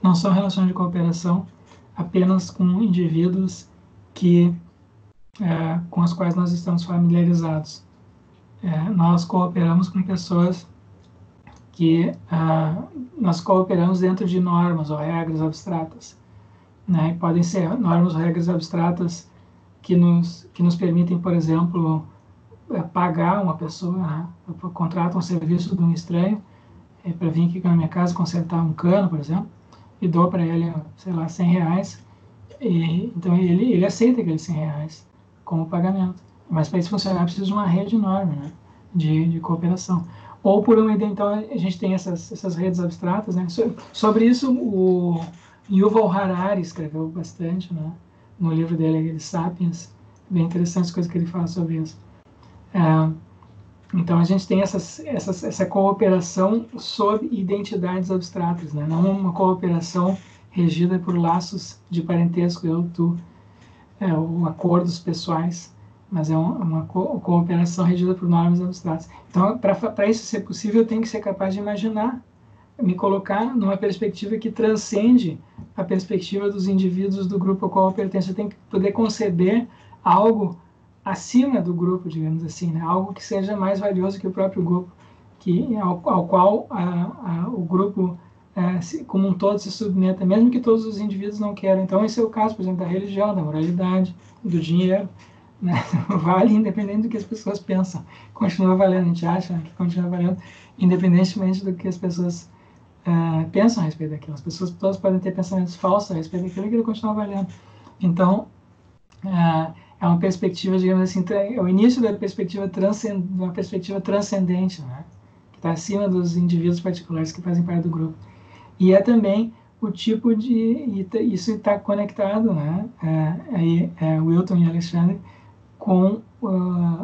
não são relações de cooperação apenas com indivíduos com as quais nós estamos familiarizados. Nós cooperamos com pessoas que nós cooperamos dentro de normas ou regras abstratas, né? Podem ser normas ou regras abstratas que nos permitem, por exemplo, pagar uma pessoa, né? Eu contrato um serviço de um estranho para vir aqui na minha casa consertar um cano, por exemplo, e dou para ele, sei lá, 100 reais, então ele aceita aqueles 100 reais como pagamento. Mas para isso funcionar precisa de uma rede enorme, né, de cooperação. Ou por então a gente tem essas redes abstratas, né? Sobre isso o Yuval Harari escreveu bastante, né, no livro dele, Sapiens, bem interessante as coisas que ele fala sobre isso. Então a gente tem essa cooperação sob identidades abstratas, né? Não uma cooperação regida por laços de parentesco, eu, tu, ou acordos pessoais, mas é uma cooperação regida por normas abstratas. Então, para isso ser possível, eu tenho que ser capaz de imaginar, me colocar numa perspectiva que transcende a perspectiva dos indivíduos do grupo ao qual eu pertenço. Eu tenho que poder conceber algo acima do grupo, digamos assim, né? Algo que seja mais valioso que o próprio grupo. ao qual o grupo como um todo se submeta, mesmo que todos os indivíduos não queiram. Então, esse é o caso, por exemplo, da religião, da moralidade, do dinheiro, né? Vale independente do que as pessoas pensam. Continua valendo, a gente acha que continua valendo, independentemente do que as pessoas pensam a respeito daquilo. As pessoas todas podem ter pensamentos falsos a respeito daquilo e aquilo continua valendo. Então, é uma perspectiva, digamos assim, é o início da perspectiva uma perspectiva transcendente, né? Que está acima dos indivíduos particulares que fazem parte do grupo. E é também o tipo de... Isso está conectado, né? Wilton e Alexandre, com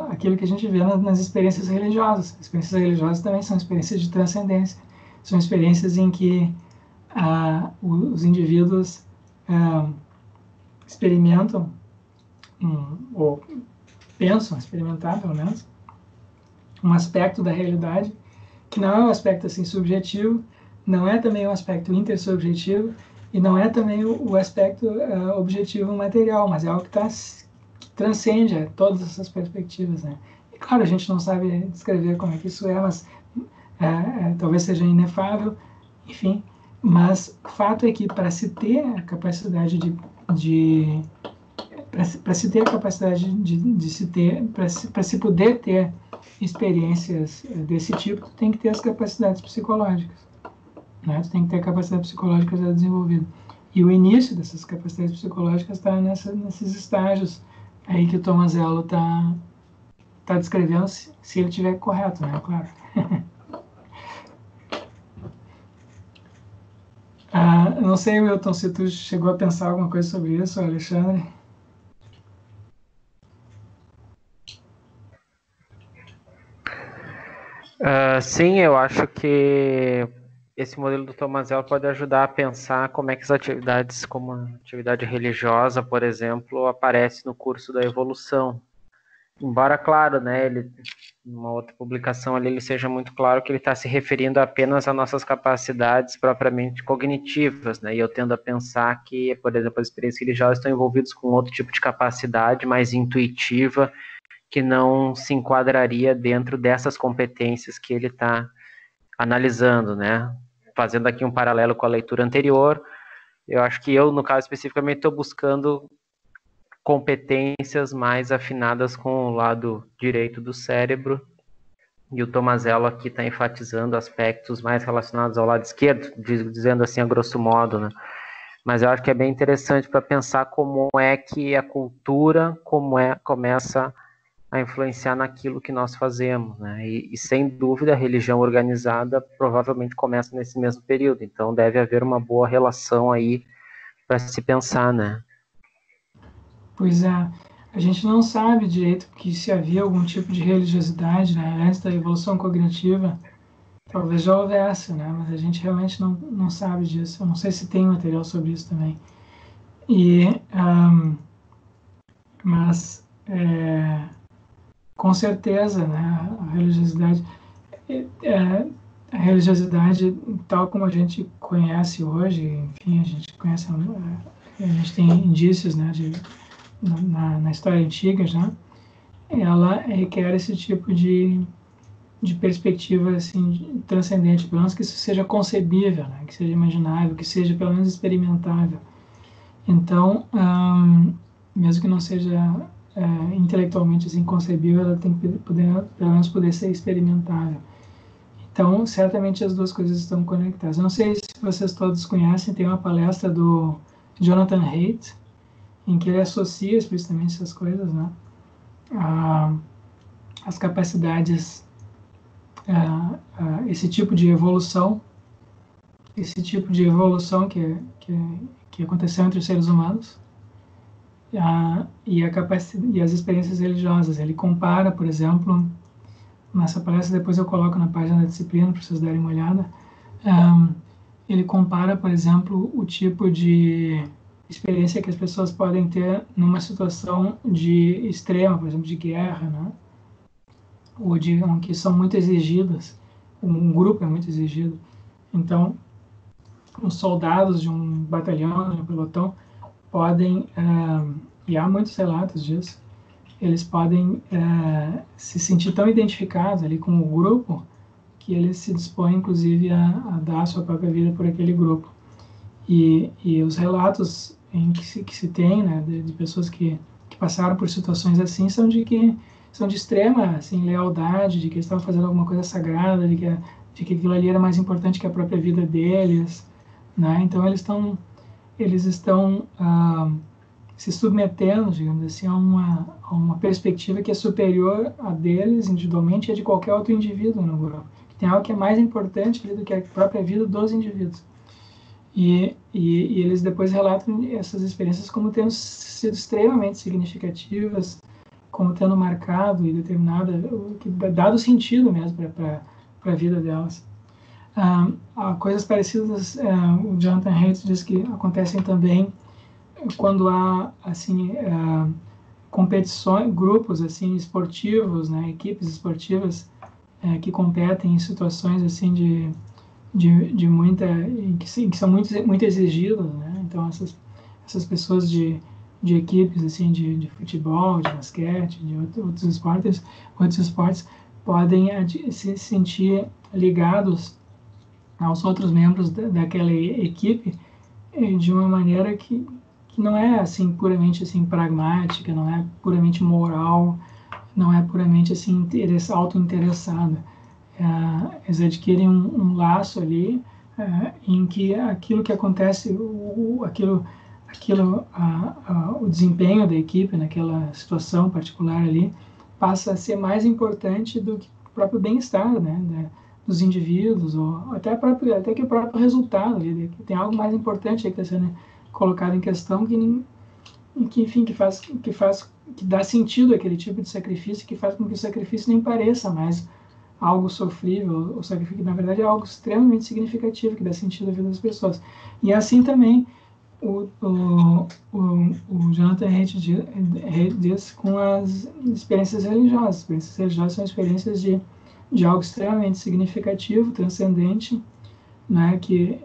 aquilo que a gente vê nas experiências religiosas. As experiências religiosas também são experiências de transcendência. São experiências em que os indivíduos experimentam, ou pensam experimentar, pelo menos, um aspecto da realidade que não é um aspecto assim subjetivo, não é também um aspecto intersubjetivo e não é também o aspecto objetivo material, mas é algo que transcende todas essas perspectivas, né? E claro, a gente não sabe descrever como é que isso é, mas talvez seja inefável, enfim. Mas o fato é que para se ter a capacidade para se poder ter experiências desse tipo, tem que ter as capacidades psicológicas, né? Tem que ter a capacidade psicológica já desenvolvida. E o início dessas capacidades psicológicas está nesses estágios aí que o Tomazello está descrevendo, se ele estiver correto, né? Claro. Não sei, Wilton, se tu chegou a pensar alguma coisa sobre isso, Alexandre. Sim, eu acho que esse modelo do Tomazello pode ajudar a pensar como é que as atividades, como a atividade religiosa, por exemplo, aparece no curso da evolução. Embora, claro, né, numa outra publicação ali, ele seja muito claro que ele está se referindo apenas a nossas capacidades propriamente cognitivas, né, e eu tendo a pensar que, por exemplo, as experiências religiosas estão envolvidas com outro tipo de capacidade mais intuitiva, que não se enquadraria dentro dessas competências que ele está analisando, né? Fazendo aqui um paralelo com a leitura anterior, eu acho que eu, no caso especificamente, estou buscando competências mais afinadas com o lado direito do cérebro, e o Tomazello aqui está enfatizando aspectos mais relacionados ao lado esquerdo, dizendo assim a grosso modo, né? Mas eu acho que é bem interessante para pensar como é que a cultura começa a influenciar naquilo que nós fazemos, né? E sem dúvida a religião organizada provavelmente começa nesse mesmo período, então deve haver uma boa relação aí para se pensar, né? Pois é, a gente não sabe direito que se havia algum tipo de religiosidade, né, antes da evolução cognitiva, talvez já houvesse, né, mas a gente realmente não sabe disso. Eu não sei se tem material sobre isso também. Mas com certeza, né, a religiosidade tal como a gente conhece hoje, enfim, a gente tem indícios, né, na história antiga já, ela requer esse tipo de perspectiva assim transcendente, pelo menos que isso seja concebível, né, que seja imaginável, que seja pelo menos experimentável. Então, mesmo que não seja intelectualmente assim concebível, ela tem que pelo menos poder ser experimentável. Então, certamente as duas coisas estão conectadas. Eu não sei se vocês todos conhecem, tem uma palestra do Jonathan Haidt, em que ele associa explicitamente essas coisas, né? As capacidades, esse tipo de evolução que aconteceu entre os seres humanos, e as experiências religiosas. Ele compara, por exemplo, nessa palestra, depois eu coloco na página da disciplina para vocês darem uma olhada, ele compara, por exemplo, o tipo de experiência que as pessoas podem ter numa situação de extrema, por exemplo, de guerra, né? Ou de que são muito exigidas, um grupo é muito exigido. Então, os soldados de um batalhão, de um pelotão, podem, e há muitos relatos disso, eles podem se sentir tão identificados ali com o grupo que eles se dispõem, inclusive, a dar a sua própria vida por aquele grupo. E os relatos que se tem, né, de pessoas que passaram por situações assim são de extrema assim, lealdade, de que eles estavam fazendo alguma coisa sagrada, de que aquilo ali era mais importante que a própria vida deles, né? Então eles estão se submetendo, digamos assim, a uma perspectiva que é superior a deles individualmente e a de qualquer outro indivíduo no grupo. Tem algo que é mais importante do que a própria vida dos indivíduos. E eles depois relatam essas experiências como tendo sido extremamente significativas, como tendo marcado e determinado, dado sentido mesmo para a vida delas. Coisas parecidas, o Jonathan Haidt diz que acontecem também quando há assim competições, grupos assim esportivos, né, equipes esportivas que competem em situações assim de muita que são muito exigidas, né? Então essas pessoas de equipes assim de futebol, de basquete, de outros esportes podem se sentir ligados aos outros membros daquela equipe de uma maneira que não é assim puramente assim pragmática, não é puramente moral, não é puramente assim auto-interessada. Eles adquirem um laço ali em que aquilo que acontece, o desempenho da equipe naquela situação particular ali passa a ser mais importante do que o próprio bem-estar, né, dos indivíduos, ou até que o próprio resultado ali, que tem algo mais importante que está sendo colocado em questão enfim, que dá sentido àquele tipo de sacrifício, que faz com que o sacrifício nem pareça mais algo sofrível, o sacrifício, na verdade, é algo extremamente significativo, que dá sentido à vida das pessoas. E assim também o Jonathan Haidt diz com as experiências religiosas. As experiências religiosas são experiências de algo extremamente significativo, transcendente, né, que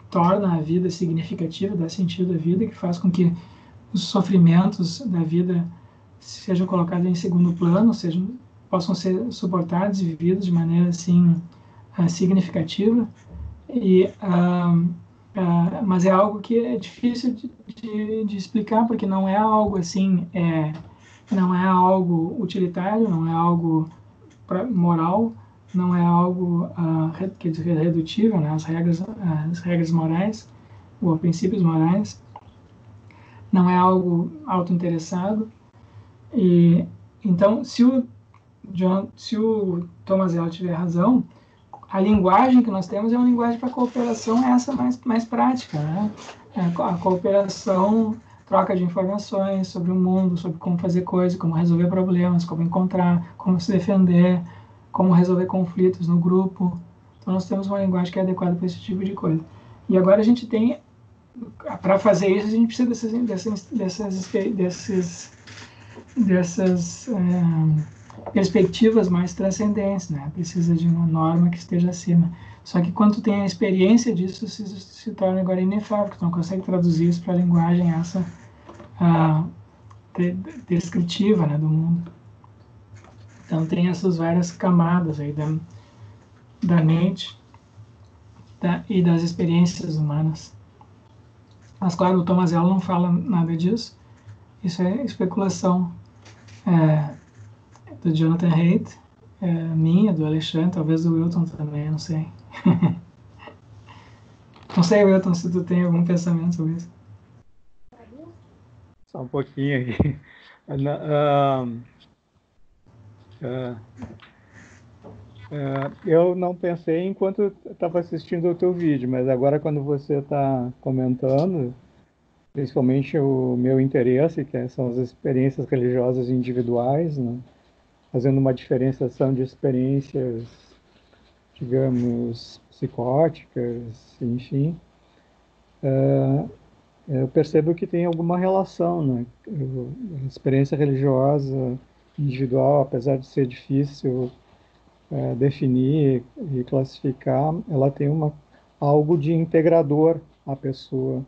torna a vida significativa, dá sentido à vida, que faz com que os sofrimentos da vida sejam colocados em segundo plano, possam ser suportados e vividos de maneira assim significativa. Mas é algo que é difícil de explicar, porque não é algo assim, não é algo utilitário, não é algo moral, não é algo quer dizer, redutível, né? As regras morais ou princípios morais, não é algo auto-interessado. E então, se o Thomas Ell tiver razão, a linguagem que nós temos é uma linguagem para cooperação, essa mais prática, né? A cooperação, troca de informações sobre o mundo, sobre como fazer coisas, como resolver problemas, como encontrar, como se defender, como resolver conflitos no grupo. Então nós temos uma linguagem que é adequada para esse tipo de coisa. E agora a gente tem, para fazer isso, a gente precisa dessas perspectivas mais transcendentes, né? Precisa de uma norma que esteja acima. Só que quando tu tem a experiência disso, se torna agora inefável, porque tu não consegue traduzir isso para a linguagem essa descritiva, né, do mundo. Então tem essas várias camadas aí da mente e das experiências humanas. Mas claro, o Thomas Ell não fala nada disso. Isso é especulação do Jonathan Haidt, minha, do Alexandre, talvez do Wilton também, não sei. Não sei, Wilton, se tu tem algum pensamento sobre isso. Só um pouquinho aqui. Eu não pensei enquanto estava assistindo o teu vídeo, mas agora quando você está comentando, principalmente o meu interesse, que são as experiências religiosas individuais, né? Fazendo uma diferenciação de experiências, digamos, psicóticas, enfim, eu percebo que tem alguma relação, né? A experiência religiosa individual, apesar de ser difícil definir e classificar, ela tem algo de integrador à pessoa,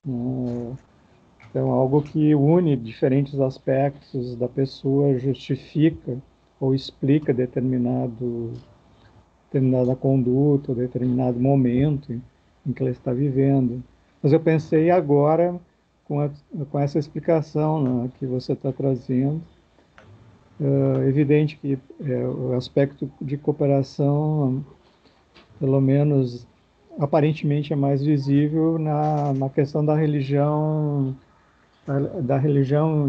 né? Então, algo que une diferentes aspectos da pessoa, justifica ou explica determinado determinada conduta, ou determinado momento em que ela está vivendo. Mas eu pensei agora, com essa explicação, né, que você está trazendo, é evidente que o aspecto de cooperação, pelo menos aparentemente, é mais visível na questão da religião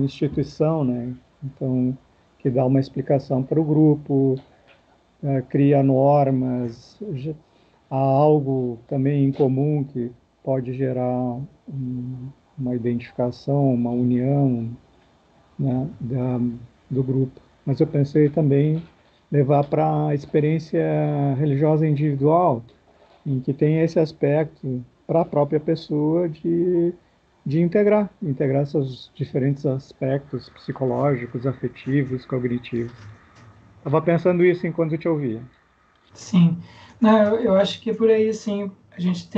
instituição, né? Então, que dá uma explicação para o grupo, cria normas, há algo também em comum que pode gerar uma identificação, uma união, né, do grupo. Mas eu pensei também levar para a experiência religiosa individual, em que tem esse aspecto para a própria pessoa de integrar seus diferentes aspectos psicológicos, afetivos, cognitivos. Estava pensando isso enquanto eu te ouvia. Sim. Não, eu acho que por aí, sim, a gente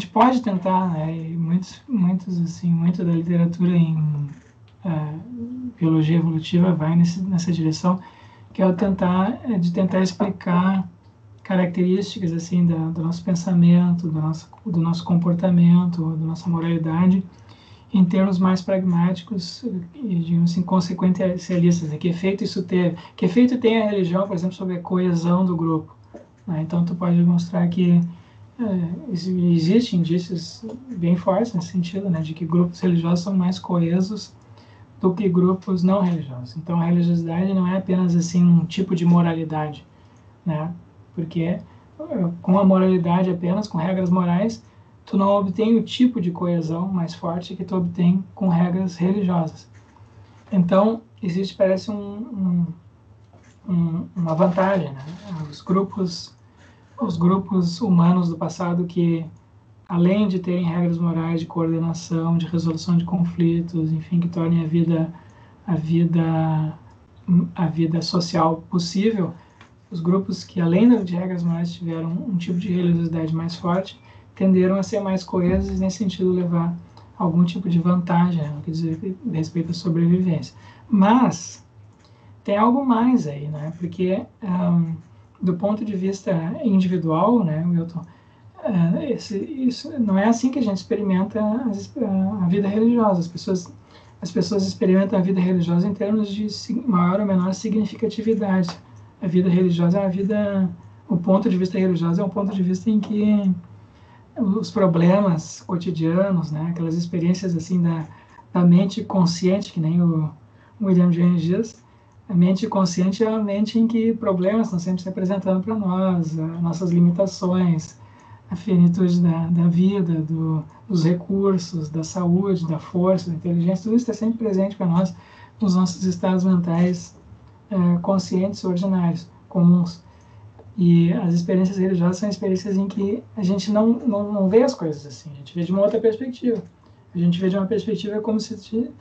pode tentar, né, e muito da literatura em biologia evolutiva vai nessa direção, que é de tentar explicar características assim do nosso pensamento, do nosso comportamento, da nossa moralidade, em termos mais pragmáticos e, digamos assim, consequencialistas. Né? Que efeito tem a religião, por exemplo, sobre a coesão do grupo. Né? Então, tu pode mostrar que existem indícios bem fortes nesse sentido, né, de que grupos religiosos são mais coesos do que grupos não religiosos. Então, a religiosidade não é apenas assim um tipo de moralidade, né? Porque com a moralidade apenas, com regras morais, tu não obtém o tipo de coesão mais forte que tu obtém com regras religiosas. Então, existe, parece, uma vantagem, né? Os grupos humanos do passado que, além de terem regras morais de coordenação, de resolução de conflitos, enfim, que tornem a vida, a vida social possível, os grupos que, além de regras morais, tiveram um tipo de religiosidade mais forte, tenderam a ser mais coesos e, nesse sentido, levar algum tipo de vantagem, né, no que diz respeito à sobrevivência. Mas tem algo mais aí, né? Porque do ponto de vista individual, né, Milton, isso não é assim que a gente experimenta a vida religiosa. As pessoas experimentam a vida religiosa em termos de maior ou menor significatividade. A vida religiosa é o ponto de vista religioso é um ponto de vista em que os problemas cotidianos, né, aquelas experiências assim da mente consciente, que nem o William James diz, a mente consciente é a mente em que problemas estão sempre se apresentando para nós, nossas limitações, a finitude da vida, dos recursos, da saúde, da força, da inteligência, tudo isso está sempre presente para nós nos nossos estados mentais conscientes, ordinários, comuns. E as experiências religiosas são experiências em que a gente não vê as coisas assim, a gente vê de uma outra perspectiva. A gente vê de uma perspectiva como se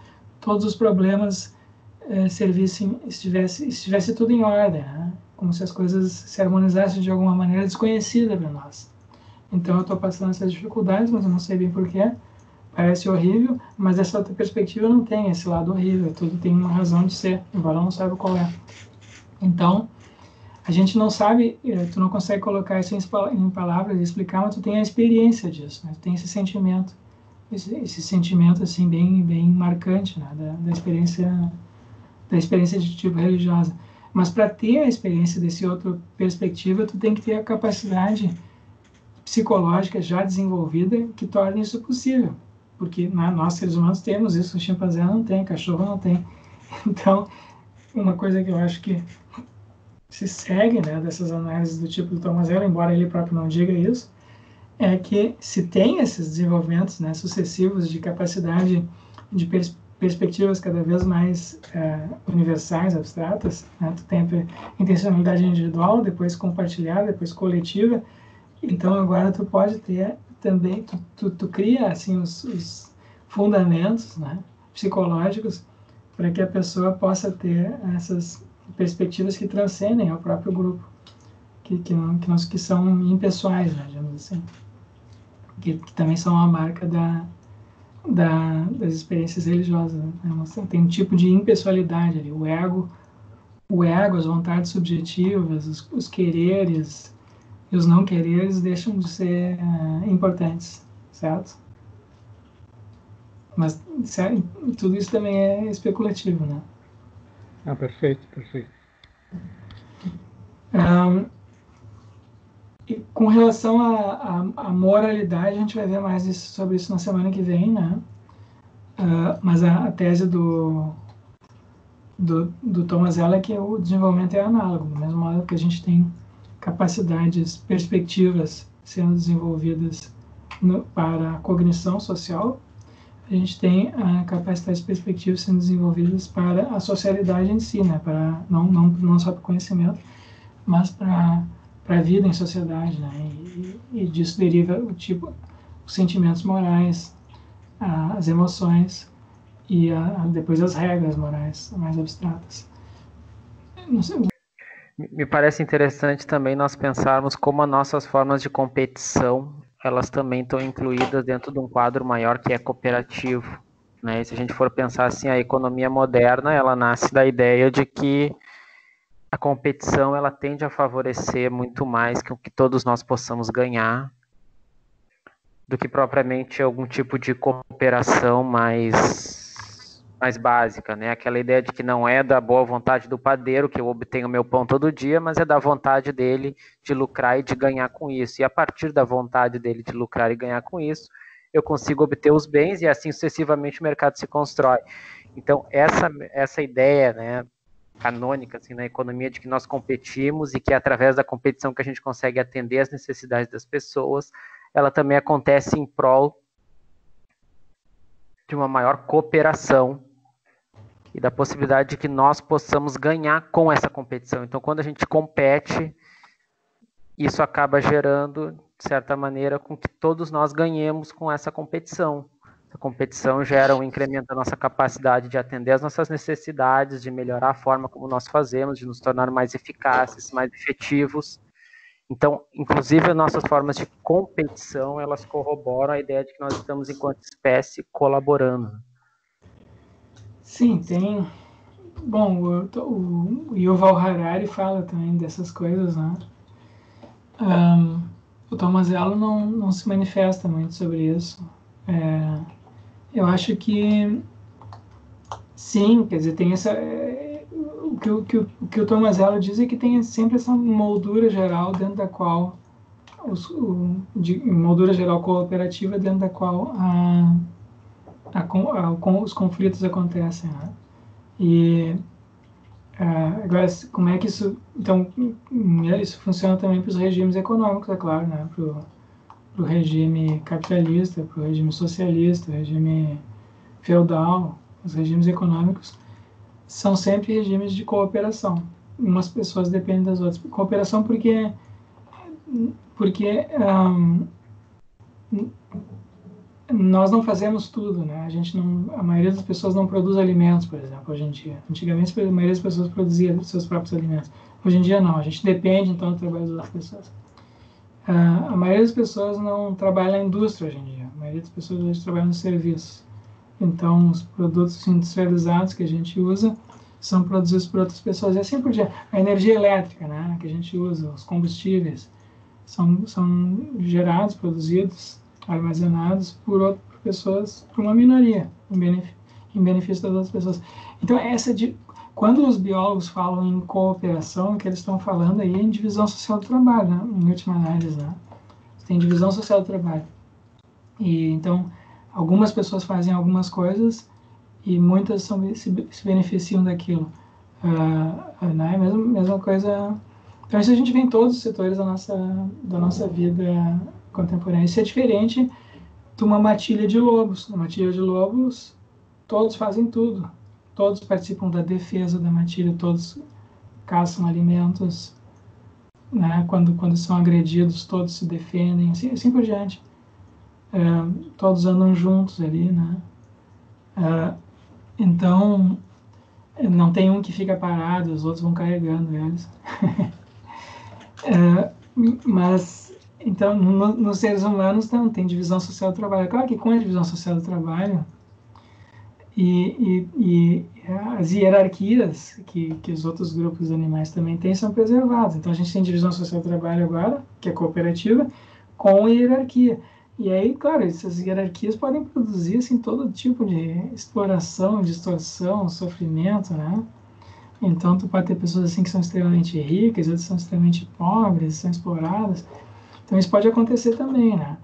todos os problemas estivesse tudo em ordem, né? Como se as coisas se harmonizassem de alguma maneira desconhecida para nós. Então eu estou passando essas dificuldades, mas eu não sei bem porquê. Parece horrível, mas essa outra perspectiva não tem esse lado horrível. Tudo tem uma razão de ser, embora eu não saiba qual é. Então, a gente não sabe, tu não consegue colocar isso em palavras e explicar, mas tu tem a experiência disso, né? Tu tem esse sentimento assim bem marcante, né? da experiência de tipo religiosa. Mas para ter a experiência desse outra perspectiva, tu tem que ter a capacidade psicológica já desenvolvida que torne isso possível. Porque nós, seres humanos, temos isso, o chimpanzé não tem, o cachorro não tem. Então, uma coisa que eu acho que se segue, né, dessas análises do tipo do Thomas Heller, embora ele próprio não diga isso, é que se tem esses desenvolvimentos, né, sucessivos de capacidade de perspectivas cada vez mais universais, abstratas, né, tu tem a intencionalidade individual, depois compartilhada, depois coletiva. Então agora tu pode ter também, tu cria assim os fundamentos, né, psicológicos para que a pessoa possa ter essas perspectivas que transcendem ao próprio grupo, que são impessoais, né, digamos assim, que também são a marca das experiências religiosas. Né? Tem um tipo de impessoalidade ali, o ego o ego, as vontades subjetivas, os quereres e os não quereres deixam de ser importantes, certo? Mas tudo isso também é especulativo, né? Perfeito. E com relação à moralidade, a gente vai ver mais sobre isso na semana que vem, né? Mas a tese do Thomas Ella é que o desenvolvimento é análogo, do mesmo modo que a gente tem capacidades, perspectivas sendo desenvolvidas para a cognição social, a gente tem capacidades, perspectivas sendo desenvolvidas para a socialidade em si, né? Para não só para o conhecimento, mas para a vida em sociedade, né? E disso deriva os sentimentos morais, as emoções e depois as regras morais mais abstratas. Não sei. Me parece interessante também nós pensarmos como as nossas formas de competição, elas também estão incluídas dentro de um quadro maior que é cooperativo, né? E se a gente for pensar assim, a economia moderna, ela nasce da ideia de que a competição, ela tende a favorecer muito mais que todos nós possamos ganhar do que propriamente algum tipo de cooperação mais básica, né? Aquela ideia de que não é da boa vontade do padeiro que eu obtenho meu pão todo dia, mas é da vontade dele de lucrar e de ganhar com isso. E a partir da vontade dele de lucrar e ganhar com isso, eu consigo obter os bens e assim sucessivamente o mercado se constrói. Então, essa ideia, né, canônica assim, na economia de que nós competimos e que é através da competição que a gente consegue atender as necessidades das pessoas, ela também acontece em prol de uma maior cooperação e da possibilidade de que nós possamos ganhar com essa competição. Então, quando a gente compete, isso acaba gerando, de certa maneira, com que todos nós ganhemos com essa competição. A competição gera um incremento da nossa capacidade de atender às nossas necessidades, de melhorar a forma como nós fazemos, de nos tornar mais eficazes, mais efetivos. Então, inclusive, as nossas formas de competição, elas corroboram a ideia de que nós estamos, enquanto espécie, colaborando. Sim, tem. Bom, o Yuval Harari fala também dessas coisas, né? O Thomas Ella não se manifesta muito sobre isso. Eu acho que sim, quer dizer, tem essa. O que o Thomas Ella diz é que tem sempre essa moldura geral dentro da qual moldura geral cooperativa dentro da qual os conflitos acontecem, né? E agora, como é que isso... Então, isso funciona também para os regimes econômicos, é claro, né? Para o regime capitalista, para o regime socialista, o regime feudal. Os regimes econômicos são sempre regimes de cooperação. Umas pessoas dependem das outras. Cooperação porque nós não fazemos tudo, né? A maioria das pessoas não produz alimentos, por exemplo, hoje em dia. Antigamente, a maioria das pessoas produzia seus próprios alimentos. Hoje em dia, não. A gente depende, então, do trabalho das outras pessoas. A maioria das pessoas não trabalha na indústria hoje em dia. A maioria das pessoas hoje trabalha no serviço. Então, os produtos industrializados que a gente usa são produzidos por outras pessoas. E assim por diante. A energia elétrica, né, que a gente usa, os combustíveis, são gerados, produzidos, armazenados por pessoas, por uma minoria, em benefício das outras pessoas. Então, quando os biólogos falam em cooperação, o que eles estão falando aí é em divisão social do trabalho, né, em última análise, né? Tem divisão social do trabalho. E, então, algumas pessoas fazem algumas coisas e muitas se beneficiam daquilo. Né? Mesma coisa... Então, isso a gente vê em todos os setores da nossa vida contemporânea. Isso é diferente de uma matilha de lobos. Na matilha de lobos, todos fazem tudo. Todos participam da defesa da matilha, todos caçam alimentos. Né? Quando são agredidos, todos se defendem, assim por diante. Todos andam juntos ali, né? Então, não tem um que fica parado, os outros vão carregando eles. Mas, então, nos seres humanos não tem divisão social do trabalho. Claro que com a divisão social do trabalho e as hierarquias que os outros grupos animais também têm são preservadas. Então, a gente tem divisão social do trabalho agora, que é cooperativa, com hierarquia. E aí, claro, essas hierarquias podem produzir assim, todo tipo de exploração, distorção, sofrimento, né? Então, tu pode ter pessoas assim que são extremamente ricas, outras são extremamente pobres, são exploradas. Então, isso pode acontecer também, né?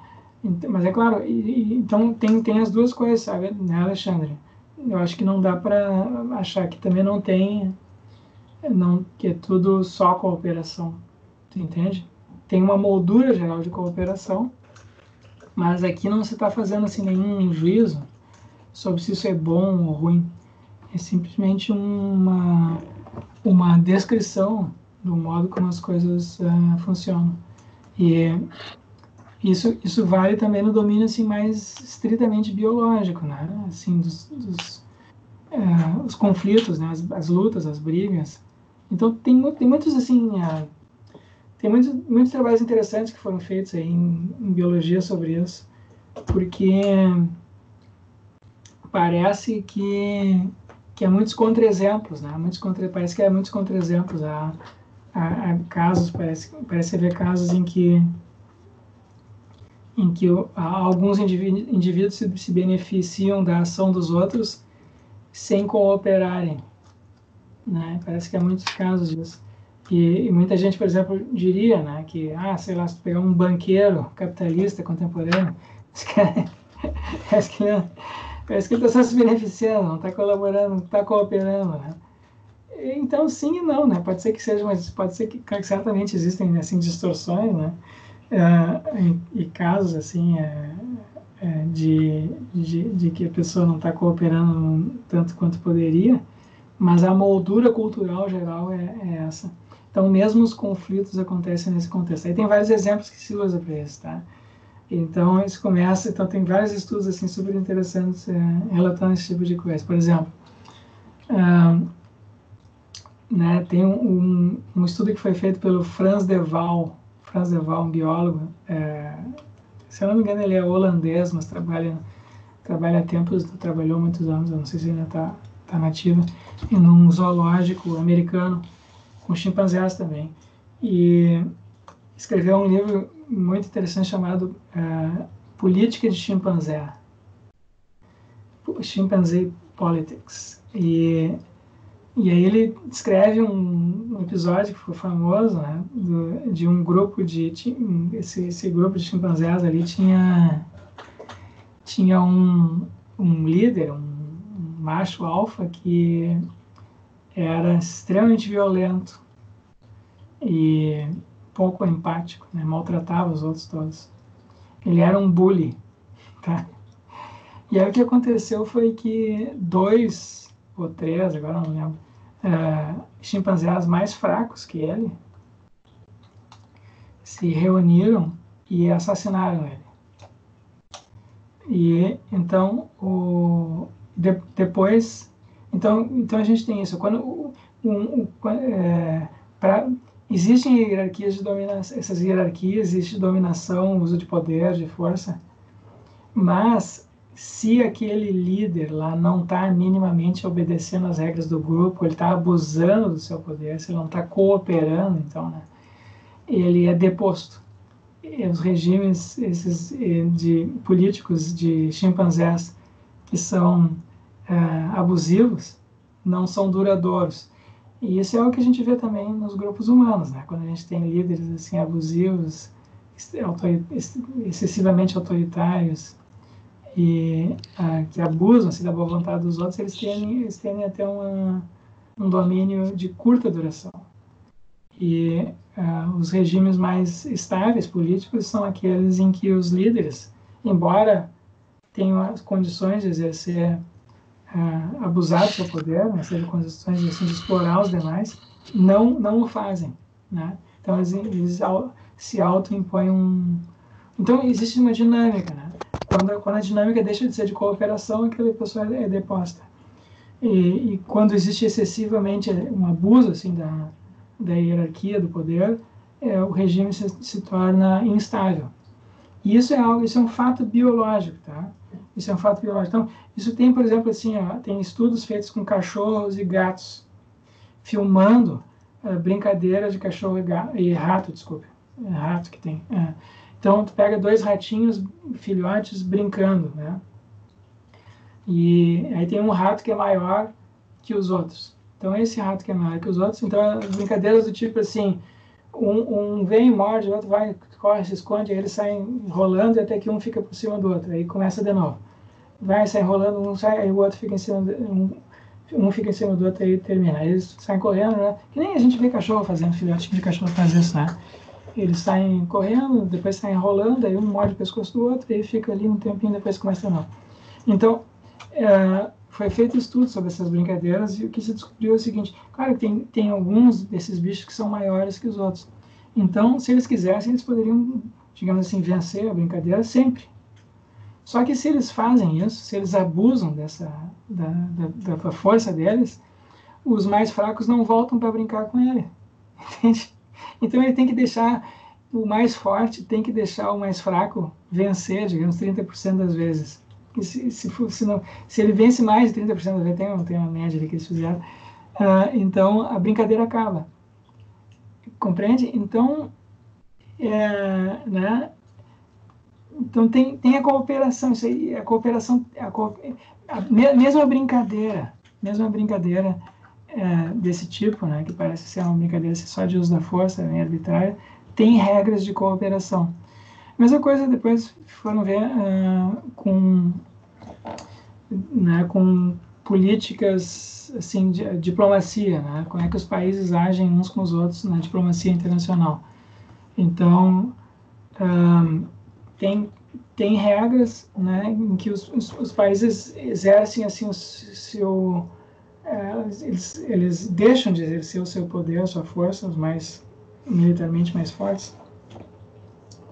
Mas é claro, então tem as duas coisas, sabe, né, Alexandre? Eu acho que não dá para achar que também não tem, não, que é tudo só cooperação, tu entende? Tem uma moldura geral de cooperação, mas aqui não se está fazendo assim nenhum juízo sobre se isso é bom ou ruim. É simplesmente uma descrição do modo como as coisas funcionam. E isso vale também no domínio assim mais estritamente biológico, né? Assim, os conflitos, né? As lutas, as brigas. Então tem muitos assim, tem muitos trabalhos interessantes que foram feitos aí em biologia sobre isso, porque parece que é muitos contra-exemplos, né? Parece que é muitos contra-exemplos a casos, parece haver casos em que alguns indivíduos se beneficiam da ação dos outros sem cooperarem, né? Parece que há muitos casos disso. E muita gente, por exemplo, diria, né, que, sei lá, se tu pegar um banqueiro capitalista contemporâneo, parece que ele está só se beneficiando, não está colaborando, não está cooperando, né? Então, sim e não, né? Pode ser que seja, mas pode ser que certamente existem, assim, distorções, né? E casos, assim, de que a pessoa não está cooperando tanto quanto poderia, mas a moldura cultural geral é essa. Então, mesmo os conflitos acontecem nesse contexto. Aí tem vários exemplos que se usa para isso, tá? Então, isso começa... Então, tem vários estudos, assim, super interessantes relatando esse tipo de coisa. Por exemplo, né, tem um estudo que foi feito pelo Frans de Waal, um biólogo. Se eu não me engano, ele é holandês, mas trabalhou muitos anos, eu não sei se ainda está nativo, em um zoológico americano, com chimpanzés também. E escreveu um livro muito interessante chamado Política de Chimpanzé, Chimpanzee Politics. E aí ele descreve um episódio que foi famoso, né, de um grupo esse grupo de chimpanzés ali tinha um líder, um macho alfa que era extremamente violento e pouco empático, né, maltratava os outros todos. Ele era um bully, tá? E aí o que aconteceu foi que 2 ou 3, agora não lembro, chimpanzés mais fracos que ele se reuniram e assassinaram ele. E então depois, então a gente tem isso. Quando existem hierarquias de dominação, essas hierarquias existe dominação, uso de poder, de força, mas se aquele líder lá não está minimamente obedecendo as regras do grupo, ele está abusando do seu poder, se ele não está cooperando, então, né, ele é deposto. E os regimes esses de políticos de chimpanzés que são abusivos não são duradouros. E isso é o que a gente vê também nos grupos humanos, né? Quando a gente tem líderes assim abusivos, excessivamente autoritários, e que abusam da boa vontade dos outros, eles tendem a ter um domínio de curta duração. E os regimes mais estáveis políticos são aqueles em que os líderes, embora tenham as condições de exercer, abusar do seu poder, né, seja condições assim, de explorar os demais, não o fazem, né? Então eles se auto-impõem Então existe uma dinâmica, né? Quando a dinâmica deixa de ser de cooperação, aquela pessoa é deposta. E quando existe excessivamente um abuso assim da hierarquia do poder, o regime se torna instável. E isso é um fato biológico, tá? Isso é um fato biológico. Então, isso tem, por exemplo, assim, ó, tem estudos feitos com cachorros e gatos, filmando brincadeira de cachorro e rato, desculpe. É rato que tem. Então, tu pega 2 ratinhos filhotes brincando, né? E aí tem um rato que é maior que os outros. Então, esse rato que é maior que os outros, então, as brincadeiras do tipo assim, um vem, morde, o outro vai, corre, se esconde, aí eles saem enrolando até que um fica por cima do outro. Aí começa de novo. Vai, sai enrolando, um sai, aí o outro fica em cima, um fica em cima do outro, aí termina. Aí eles saem correndo, né? Que nem a gente vê cachorro fazendo, filhote de cachorro faz isso, né? Eles saem correndo, depois saem enrolando, aí um morde o pescoço do outro, aí fica ali um tempinho, depois começa de novo. Então, foi feito estudo sobre essas brincadeiras e o que se descobriu é o seguinte: claro que tem alguns desses bichos que são maiores que os outros. Então, se eles quisessem, eles poderiam, digamos assim, vencer a brincadeira sempre. Só que se eles fazem isso, se eles abusam da força deles, os mais fracos não voltam para brincar com ele. Entende? Então ele tem que deixar o mais forte, tem que deixar o mais fraco vencer, digamos, 30% das vezes. E se ele vence mais de 30% das vezes, tem uma média ali que eles fizeram, então a brincadeira acaba. Compreende? Então, né? Então tem a cooperação, isso aí, a cooperação, mesmo a brincadeira desse tipo, né, que parece ser uma brincadeira só de uso da força, né, arbitrária, tem regras de cooperação. Mesma coisa depois foram ver com políticas assim, de diplomacia, né, como é que os países agem uns com os outros na diplomacia internacional. Então, tem regras, né, em que os países exercem assim, eles deixam de exercer o seu poder, a sua força, os mais militarmente mais fortes,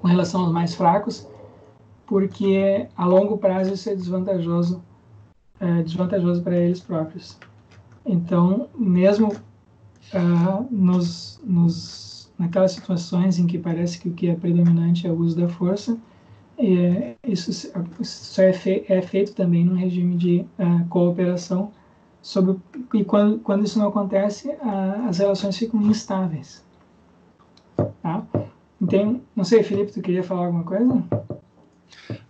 com relação aos mais fracos, porque a longo prazo isso é desvantajoso para eles próprios. Então, mesmo naquelas situações em que parece que o que é predominante é o uso da força, isso só é feito também num regime de cooperação, e quando isso não acontece, as relações ficam instáveis. Tá? Então, não sei, Felipe, tu queria falar alguma coisa?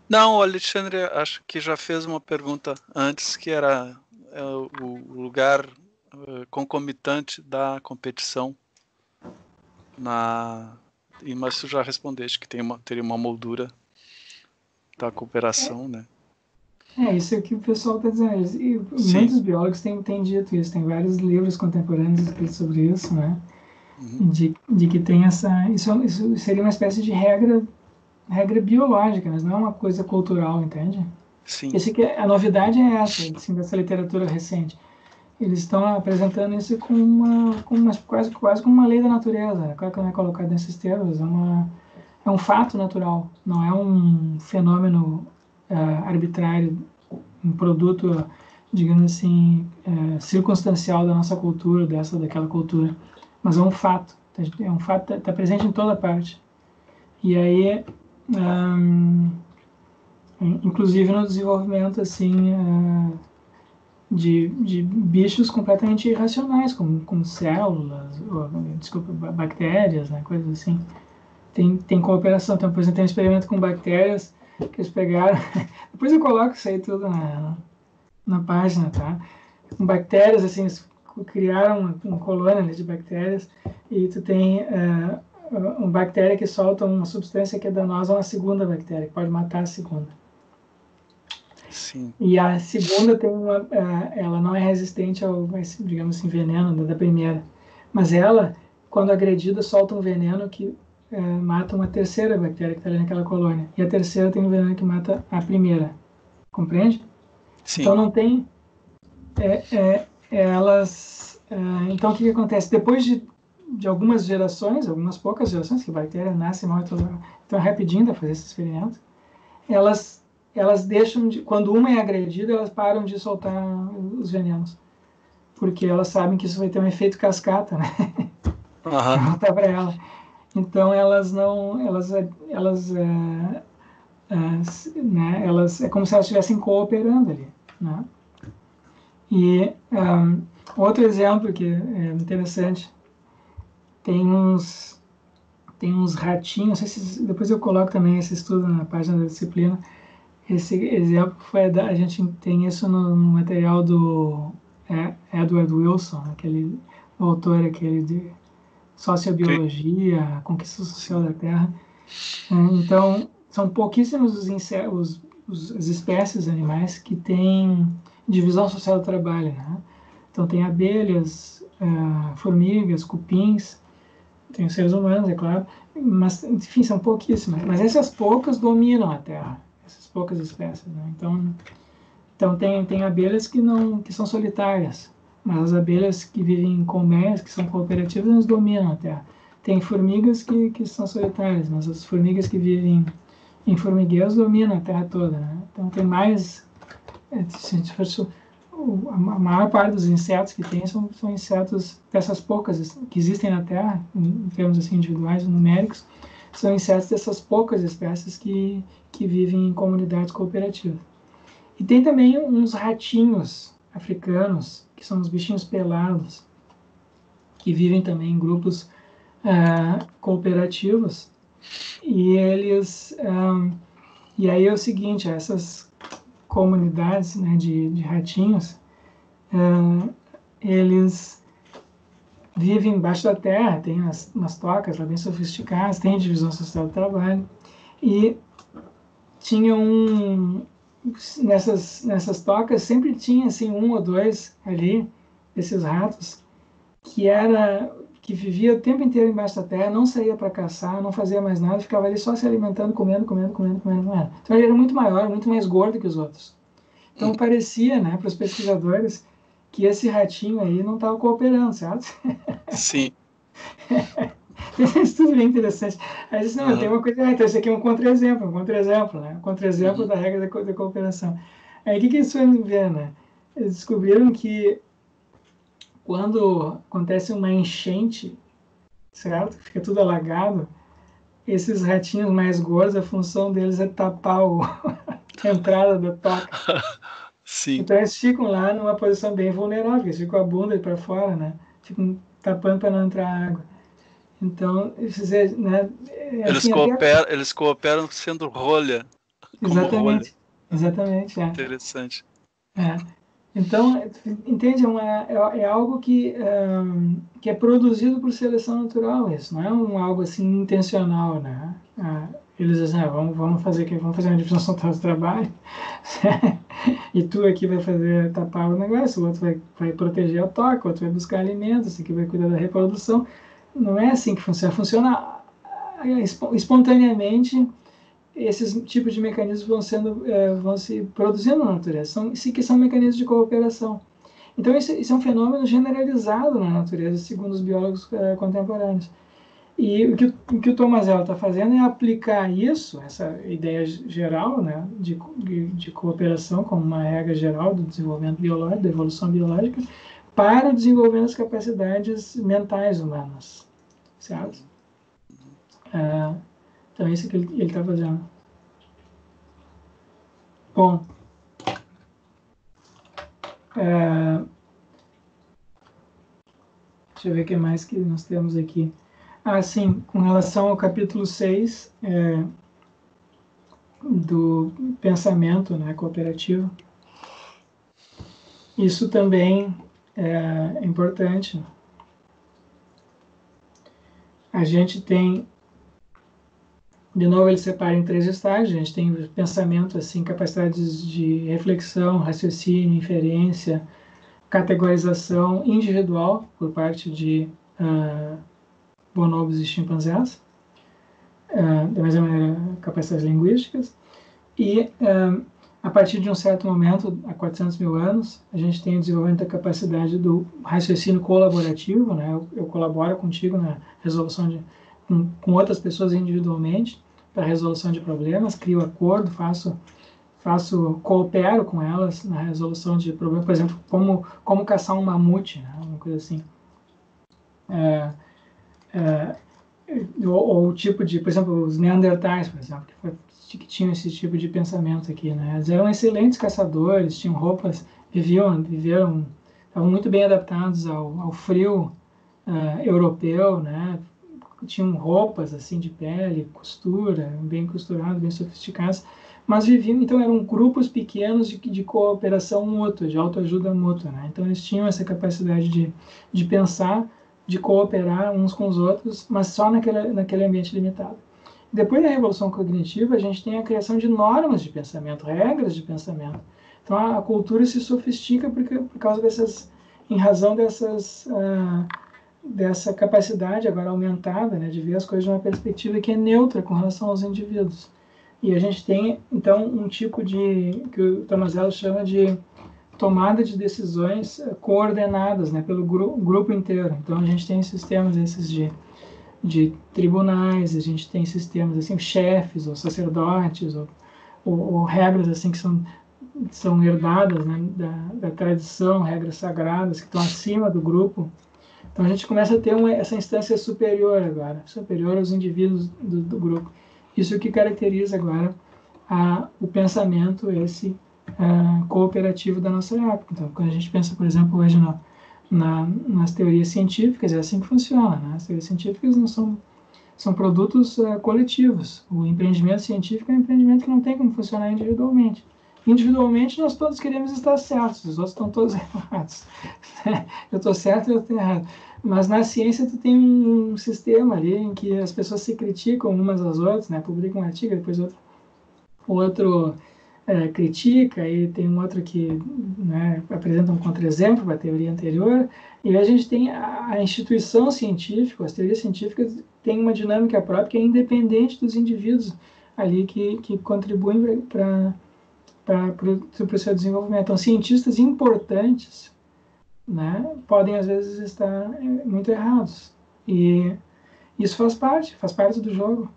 Não, o Alexandre acho que já fez uma pergunta antes, que era o lugar concomitante da competição, mas tu já respondeste que teria uma moldura da cooperação, né? Isso é o que o pessoal está dizendo. E muitos biólogos têm dito isso, tem vários livros contemporâneos escritos sobre isso, né? De que tem isso seria uma espécie de regra biológica, mas não é uma coisa cultural, entende? Sim. A novidade é essa, assim, dessa literatura recente. Eles estão apresentando isso quase como uma lei da natureza. Claro que não é colocado nesses termos, é um fato natural, não é um fenômeno arbitrário, um produto, digamos assim, circunstancial da nossa cultura, daquela cultura, mas é um fato está presente em toda parte. E aí, inclusive no desenvolvimento assim de bichos completamente irracionais, como células, bactérias, né, coisas assim. Tem cooperação. Então, por exemplo, tem um experimento com bactérias que eles pegaram. Depois eu coloco isso aí tudo na página, tá? Com bactérias, assim, eles criaram uma colônia de bactérias e tu tem uma bactéria que solta uma substância que é danosa a uma segunda bactéria, que pode matar a segunda. Sim. E a segunda ela não é resistente ao, digamos assim, veneno da primeira. Mas ela, quando agredida, solta um veneno que mata uma terceira bactéria que está ali naquela colônia. E a terceira tem um veneno que mata a primeira. Compreende? Sim. Então não tem... então o que acontece? Depois de algumas gerações, algumas poucas gerações, que a bactéria nasce e morre então rapidinho para fazer esse experimento, elas deixam quando uma é agredida, elas param de soltar os venenos, porque elas sabem que isso vai ter um efeito cascata, né? Voltar para ela. Então elas né, é como se elas estivessem cooperando ali, né? E outro exemplo que é interessante, tem uns ratinhos, não sei se, depois eu coloco também esse estudo na página da disciplina. Esse exemplo foi a gente tem isso no material do Edward Wilson, aquele autor aquele de Sociobiologia, a Conquista Social da Terra. Então, são pouquíssimos as espécies animais que têm divisão social do trabalho, né? Então, tem abelhas, formigas, cupins, tem os seres humanos, é claro, mas, enfim, são pouquíssimas. Mas essas poucas dominam a Terra, essas poucas espécies, né? Então tem abelhas que são solitárias, mas as abelhas que vivem em colmeias, que são cooperativas, elas dominam a Terra. Tem formigas que são solitárias, mas as formigas que vivem em formigueiros dominam a Terra toda, né? Então tem mais, a maior parte dos insetos que tem são insetos dessas poucas que existem na Terra, em termos assim, individuais, numéricos, são insetos dessas poucas espécies que vivem em comunidades cooperativas. E tem também uns ratinhos africanos, que são os bichinhos pelados, que vivem também em grupos cooperativos. E e aí é o seguinte, essas comunidades, né, de ratinhos, eles vivem embaixo da terra, tem umas tocas lá bem sofisticadas, tem divisão social do trabalho, e tinha nessas tocas sempre tinha assim um ou dois ali, esses ratos, que vivia o tempo inteiro embaixo da terra, não saía para caçar, não fazia mais nada, ficava ali só se alimentando, comendo. Então ele era muito maior, muito mais gordo que os outros. Então parecia, né, para os pesquisadores, que esse ratinho aí não estava cooperando, certo? Sim. Isso tudo bem interessante. Aí disse, não, tem uma coisa, então esse aqui é um contra-exemplo, né? Um contra-exemplo da regra da cooperação. Aí o que eles foram ver, né? Eles descobriram que quando acontece uma enchente, certo? Fica tudo alagado, esses ratinhos mais gordos, a função deles é tapar a entrada da toca. Sim. Então eles ficam lá numa posição bem vulnerável, eles ficam a bunda para fora, né? Ficam tapando para não entrar água. Então, né? Eles cooperam sendo rolha. Exatamente. Rolha. Exatamente. Interessante. Então, entende? É algo que é produzido por seleção natural, isso não é algo assim intencional, né? Eles dizem, vamos fazer uma divisão social do trabalho, e tu aqui vai tapar o negócio, o outro vai proteger a toca, o outro vai buscar alimentos, esse aqui vai cuidar da reprodução. Não é assim que funciona. Funciona espontaneamente. Esses tipos de mecanismos vão se produzindo na natureza, que são mecanismos de cooperação. Então isso é um fenômeno generalizado na natureza, segundo os biólogos contemporâneos. E o que o Tomazello está fazendo é aplicar isso, essa ideia geral, né, de cooperação como uma regra geral do desenvolvimento biológico, da evolução biológica, para o desenvolvimento das capacidades mentais humanas, certo? Então, é isso que ele está fazendo. Bom, deixa eu ver o que mais que nós temos aqui. Sim, com relação ao capítulo 6 do pensamento, né, cooperativo, isso também é importante. A gente tem, de novo, ele separa em 3 estágios. A gente tem o pensamento, assim, capacidades de reflexão, raciocínio, inferência, categorização individual por parte de bonobos e chimpanzés, da mesma maneira, capacidades linguísticas. E, a partir de um certo momento, há 400 mil anos, a gente tem o desenvolvimento da capacidade do raciocínio colaborativo, né? Eu colaboro contigo na resolução com outras pessoas individualmente para a resolução de problemas, crio acordo, coopero com elas na resolução de problemas, por exemplo, como caçar um mamute, né? Uma coisa assim. ou o tipo de, por exemplo, os Neandertais, por exemplo, que tinham esse tipo de pensamento aqui, né? Eles eram excelentes caçadores, tinham roupas, viveram, estavam muito bem adaptados ao frio europeu, né? Tinham roupas assim de pele, costura, bem costuradas, bem sofisticadas, mas viviam, então eram grupos pequenos de cooperação mútua, de autoajuda mútua, né? Então eles tinham essa capacidade de pensar, de cooperar uns com os outros, mas só naquele ambiente limitado. Depois da Revolução Cognitiva, a gente tem a criação de normas de pensamento, regras de pensamento. Então a cultura se sofistica por causa dessas, em razão dessa capacidade agora aumentada, né, de ver as coisas de uma perspectiva que é neutra com relação aos indivíduos. E a gente tem, então, um tipo que o Tomazello chama de tomada de decisões coordenadas, né, pelo grupo inteiro. Então, a gente tem sistemas esses de tribunais, a gente tem sistemas assim, chefes ou sacerdotes, ou regras assim que são herdadas, né, da tradição, regras sagradas que estão acima do grupo. Então a gente começa a ter essa instância superior agora, superior aos indivíduos do grupo. Isso que caracteriza agora o pensamento cooperativo da nossa época. Então, quando a gente pensa, por exemplo, hoje nas teorias científicas, é assim que funciona, né? As teorias científicas não são produtos coletivos. O empreendimento científico é um empreendimento que não tem como funcionar individualmente. Individualmente, nós todos queremos estar certos, os outros estão todos errados. Eu estou certo e eu estou errado. Mas na ciência, tu tem um sistema ali em que as pessoas se criticam umas às outras, né? Publicam um artigo, depois outro critica, e tem um outro que, né, apresenta um contra-exemplo para a teoria anterior, e a gente tem a instituição científica, as teorias científicas têm uma dinâmica própria que é independente dos indivíduos ali que contribuem para o seu desenvolvimento. Então, cientistas importantes, né, podem às vezes estar muito errados, e isso faz parte do jogo,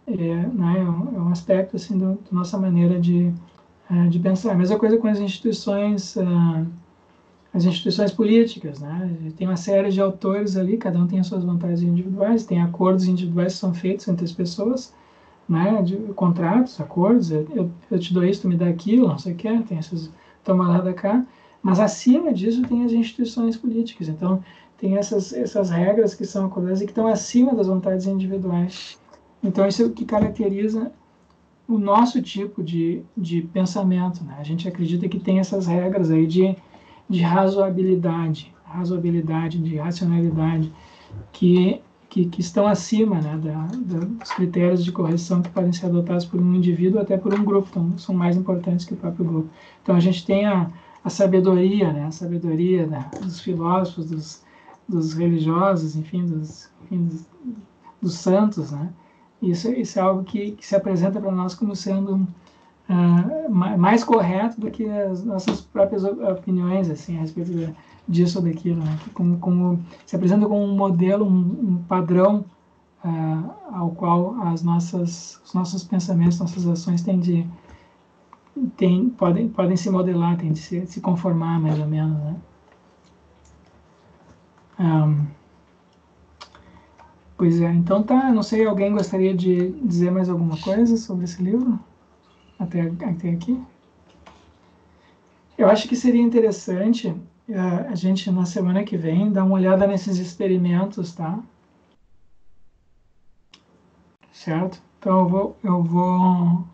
né, é um aspecto assim da nossa maneira de pensar. A mesma coisa com as instituições políticas, né? Tem uma série de autores ali, cada um tem as suas vantagens individuais, tem acordos individuais que são feitos entre as pessoas, né? De contratos, acordos, eu te dou isso, tu me dá aquilo, não sei o que, tem esses toma lá da cá, mas acima disso tem as instituições políticas. Então tem essas regras que são acordadas e que estão acima das vontades individuais. Então isso é o que caracteriza o nosso tipo de pensamento, né? A gente acredita que tem essas regras aí de razoabilidade, de racionalidade, que estão acima, né, dos critérios de correção que podem ser adotados por um indivíduo até por um grupo, então são mais importantes que o próprio grupo. Então a gente tem a sabedoria, né, a sabedoria dos filósofos, dos religiosos, enfim, dos santos, né? Isso é algo que se apresenta para nós como sendo mais correto do que as nossas próprias opiniões assim, a respeito disso ou daquilo, né? Como se apresenta como um modelo, um padrão ao qual os nossos pensamentos, nossas ações podem se modelar, têm de se conformar mais ou menos, né? Pois é, então tá, não sei, alguém gostaria de dizer mais alguma coisa sobre esse livro? Até aqui? Eu acho que seria interessante a gente, na semana que vem, dar uma olhada nesses experimentos, tá? Certo? Então eu vou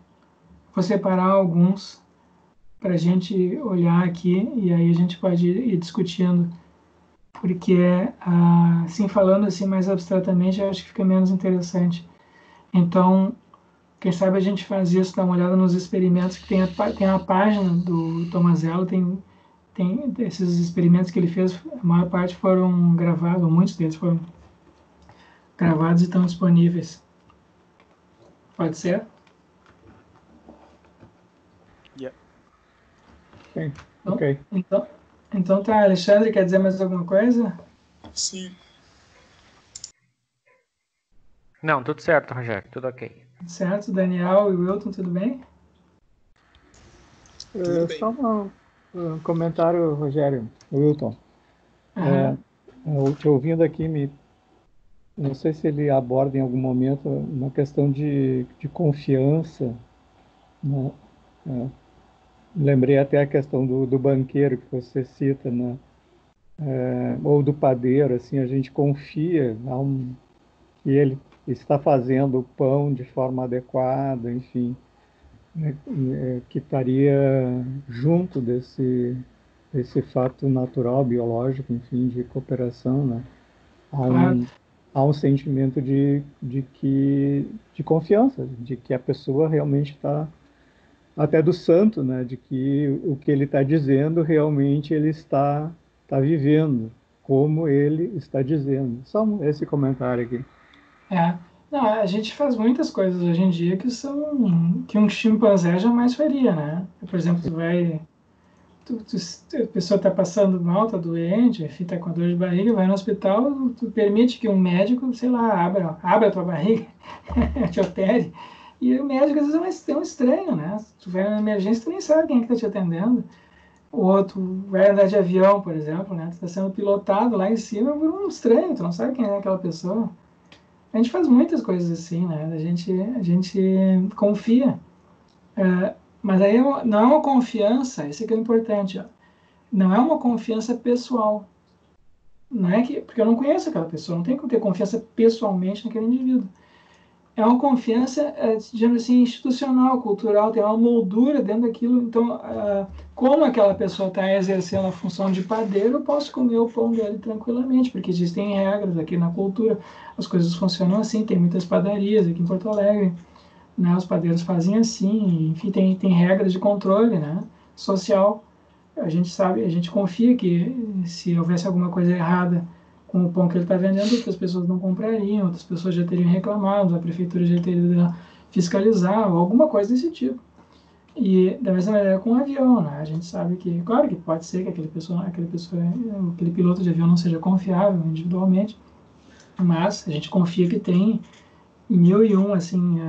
separar alguns para a gente olhar aqui e aí a gente pode ir discutindo, porque assim, falando assim mais abstratamente, eu acho que fica menos interessante. Então, quem sabe a gente faz isso, dá uma olhada nos experimentos que tem a página do Tomazello, tem esses experimentos que ele fez, a maior parte foram gravados, ou muitos deles foram gravados e estão disponíveis. Pode ser? Yeah. Sim, ok. Então tá, Alexandre, quer dizer mais alguma coisa? Sim. Não, tudo certo, Rogério, tudo ok. Certo, Daniel e Wilton, tudo bem? Tudo bem. Só um comentário, Rogério, Wilton. Te ouvindo aqui, me não sei se ele aborda em algum momento uma questão de confiança, né? É, lembrei até a questão do banqueiro que você cita, né? Ou do padeiro, assim, a gente confia que ele está fazendo o pão de forma adequada, enfim, né? Que estaria junto desse fato natural, biológico, enfim, de cooperação, né? Há Claro. um, há um sentimento de confiança, de que a pessoa realmente está, até do santo, né? De que o que ele está dizendo realmente ele está vivendo, como ele está dizendo. Só esse comentário aqui. É. Não, a gente faz muitas coisas hoje em dia que um chimpanzé jamais faria, né? Por exemplo, a pessoa está passando mal, está doente, enfim, está com dor de barriga, vai no hospital, tu permite que um médico, sei lá, abra a tua barriga, te opere. E o médico às vezes é um estranho, né? Se tu vai na emergência, tu nem sabe quem é que está te atendendo. O outro vai andar de avião, por exemplo, né? Tu está sendo pilotado lá em cima por um estranho, tu não sabe quem é aquela pessoa. A gente faz muitas coisas assim, né? A gente confia. Mas aí não é uma confiança, isso é que é importante, ó. Não é uma confiança pessoal. Não é que, porque eu não conheço aquela pessoa, não tenho que ter confiança pessoalmente naquele indivíduo. É uma confiança, digamos assim, institucional, cultural, tem uma moldura dentro daquilo. Então, como aquela pessoa está exercendo a função de padeiro, eu posso comer o pão dele tranquilamente, porque existem regras aqui na cultura, as coisas funcionam assim, tem muitas padarias aqui em Porto Alegre, né, os padeiros fazem assim, enfim, tem regras de controle, né, social. A gente sabe, a gente confia que se houvesse alguma coisa errada com o pão que ele está vendendo, outras pessoas não comprariam, outras pessoas já teriam reclamado, a prefeitura já teria fiscalizar, ou alguma coisa desse tipo. E da mesma maneira com o avião, né? A gente sabe que, claro que pode ser que aquele piloto de avião não seja confiável individualmente, mas a gente confia que tem mil e um assim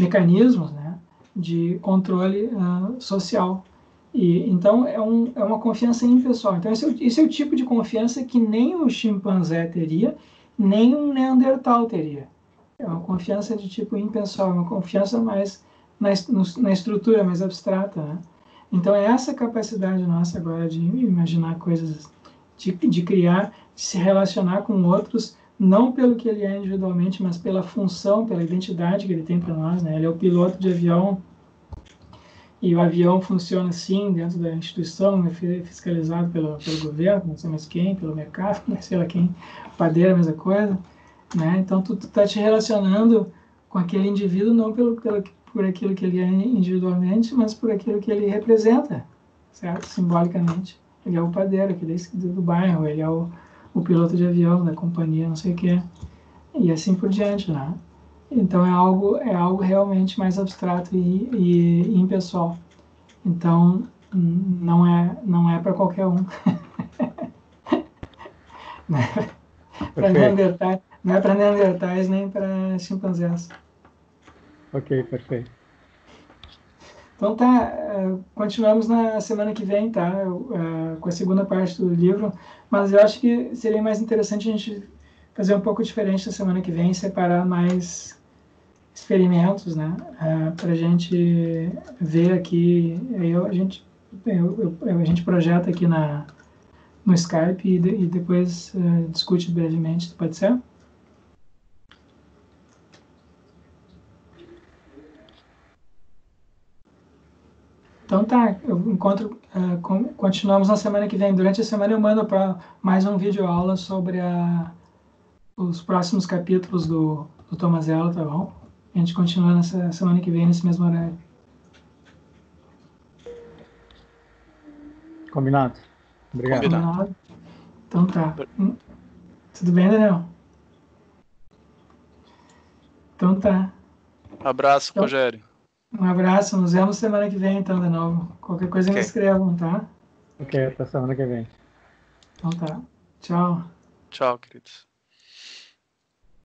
mecanismos, né, de controle social. E então é uma confiança impessoal. Então esse é o tipo de confiança que nem o chimpanzé teria, nem um neandertal teria. É uma confiança de tipo impessoal, uma confiança mais na estrutura mais abstrata, né? Então é essa capacidade nossa agora de imaginar coisas, de criar, de se relacionar com outros, não pelo que ele é individualmente, mas pela função, pela identidade que ele tem para nós, né? Ele é o piloto de avião e o avião funciona assim dentro da instituição, é fiscalizado pelo governo, não sei mais quem, pelo mercado, não sei lá quem, o padeiro, a mesma coisa, né? Então tu tá te relacionando com aquele indivíduo não por aquilo que ele é individualmente, mas por aquilo que ele representa, certo? Simbolicamente. Ele é o padeiro, aquele do bairro, ele é o piloto de avião da companhia, não sei o quê, e assim por diante, né? Então é algo realmente mais abstrato e impessoal. Então não é para qualquer um. Para neandertais, não é para neandertais nem para chimpanzés. Ok, perfeito. Então tá, continuamos na semana que vem, tá? Com a segunda parte do livro, mas eu acho que seria mais interessante a gente fazer um pouco diferente na semana que vem, separar mais experimentos, né? Para a gente ver aqui, a gente projeta aqui no Skype e depois discute brevemente, pode ser? Então tá, continuamos na semana que vem. Durante a semana eu mando para mais um vídeo aula sobre os próximos capítulos do Tomazella, tá bom? A gente continua nessa semana que vem, nesse mesmo horário. Combinado. Obrigado. Combinado? Então tá. Tudo bem, Daniel? Então tá. Abraço, Então, Rogério. um abraço, nos vemos semana que vem, então, de novo. Qualquer coisa me escrevam, tá? Ok, até semana que vem. Então tá. Tchau. Tchau, queridos.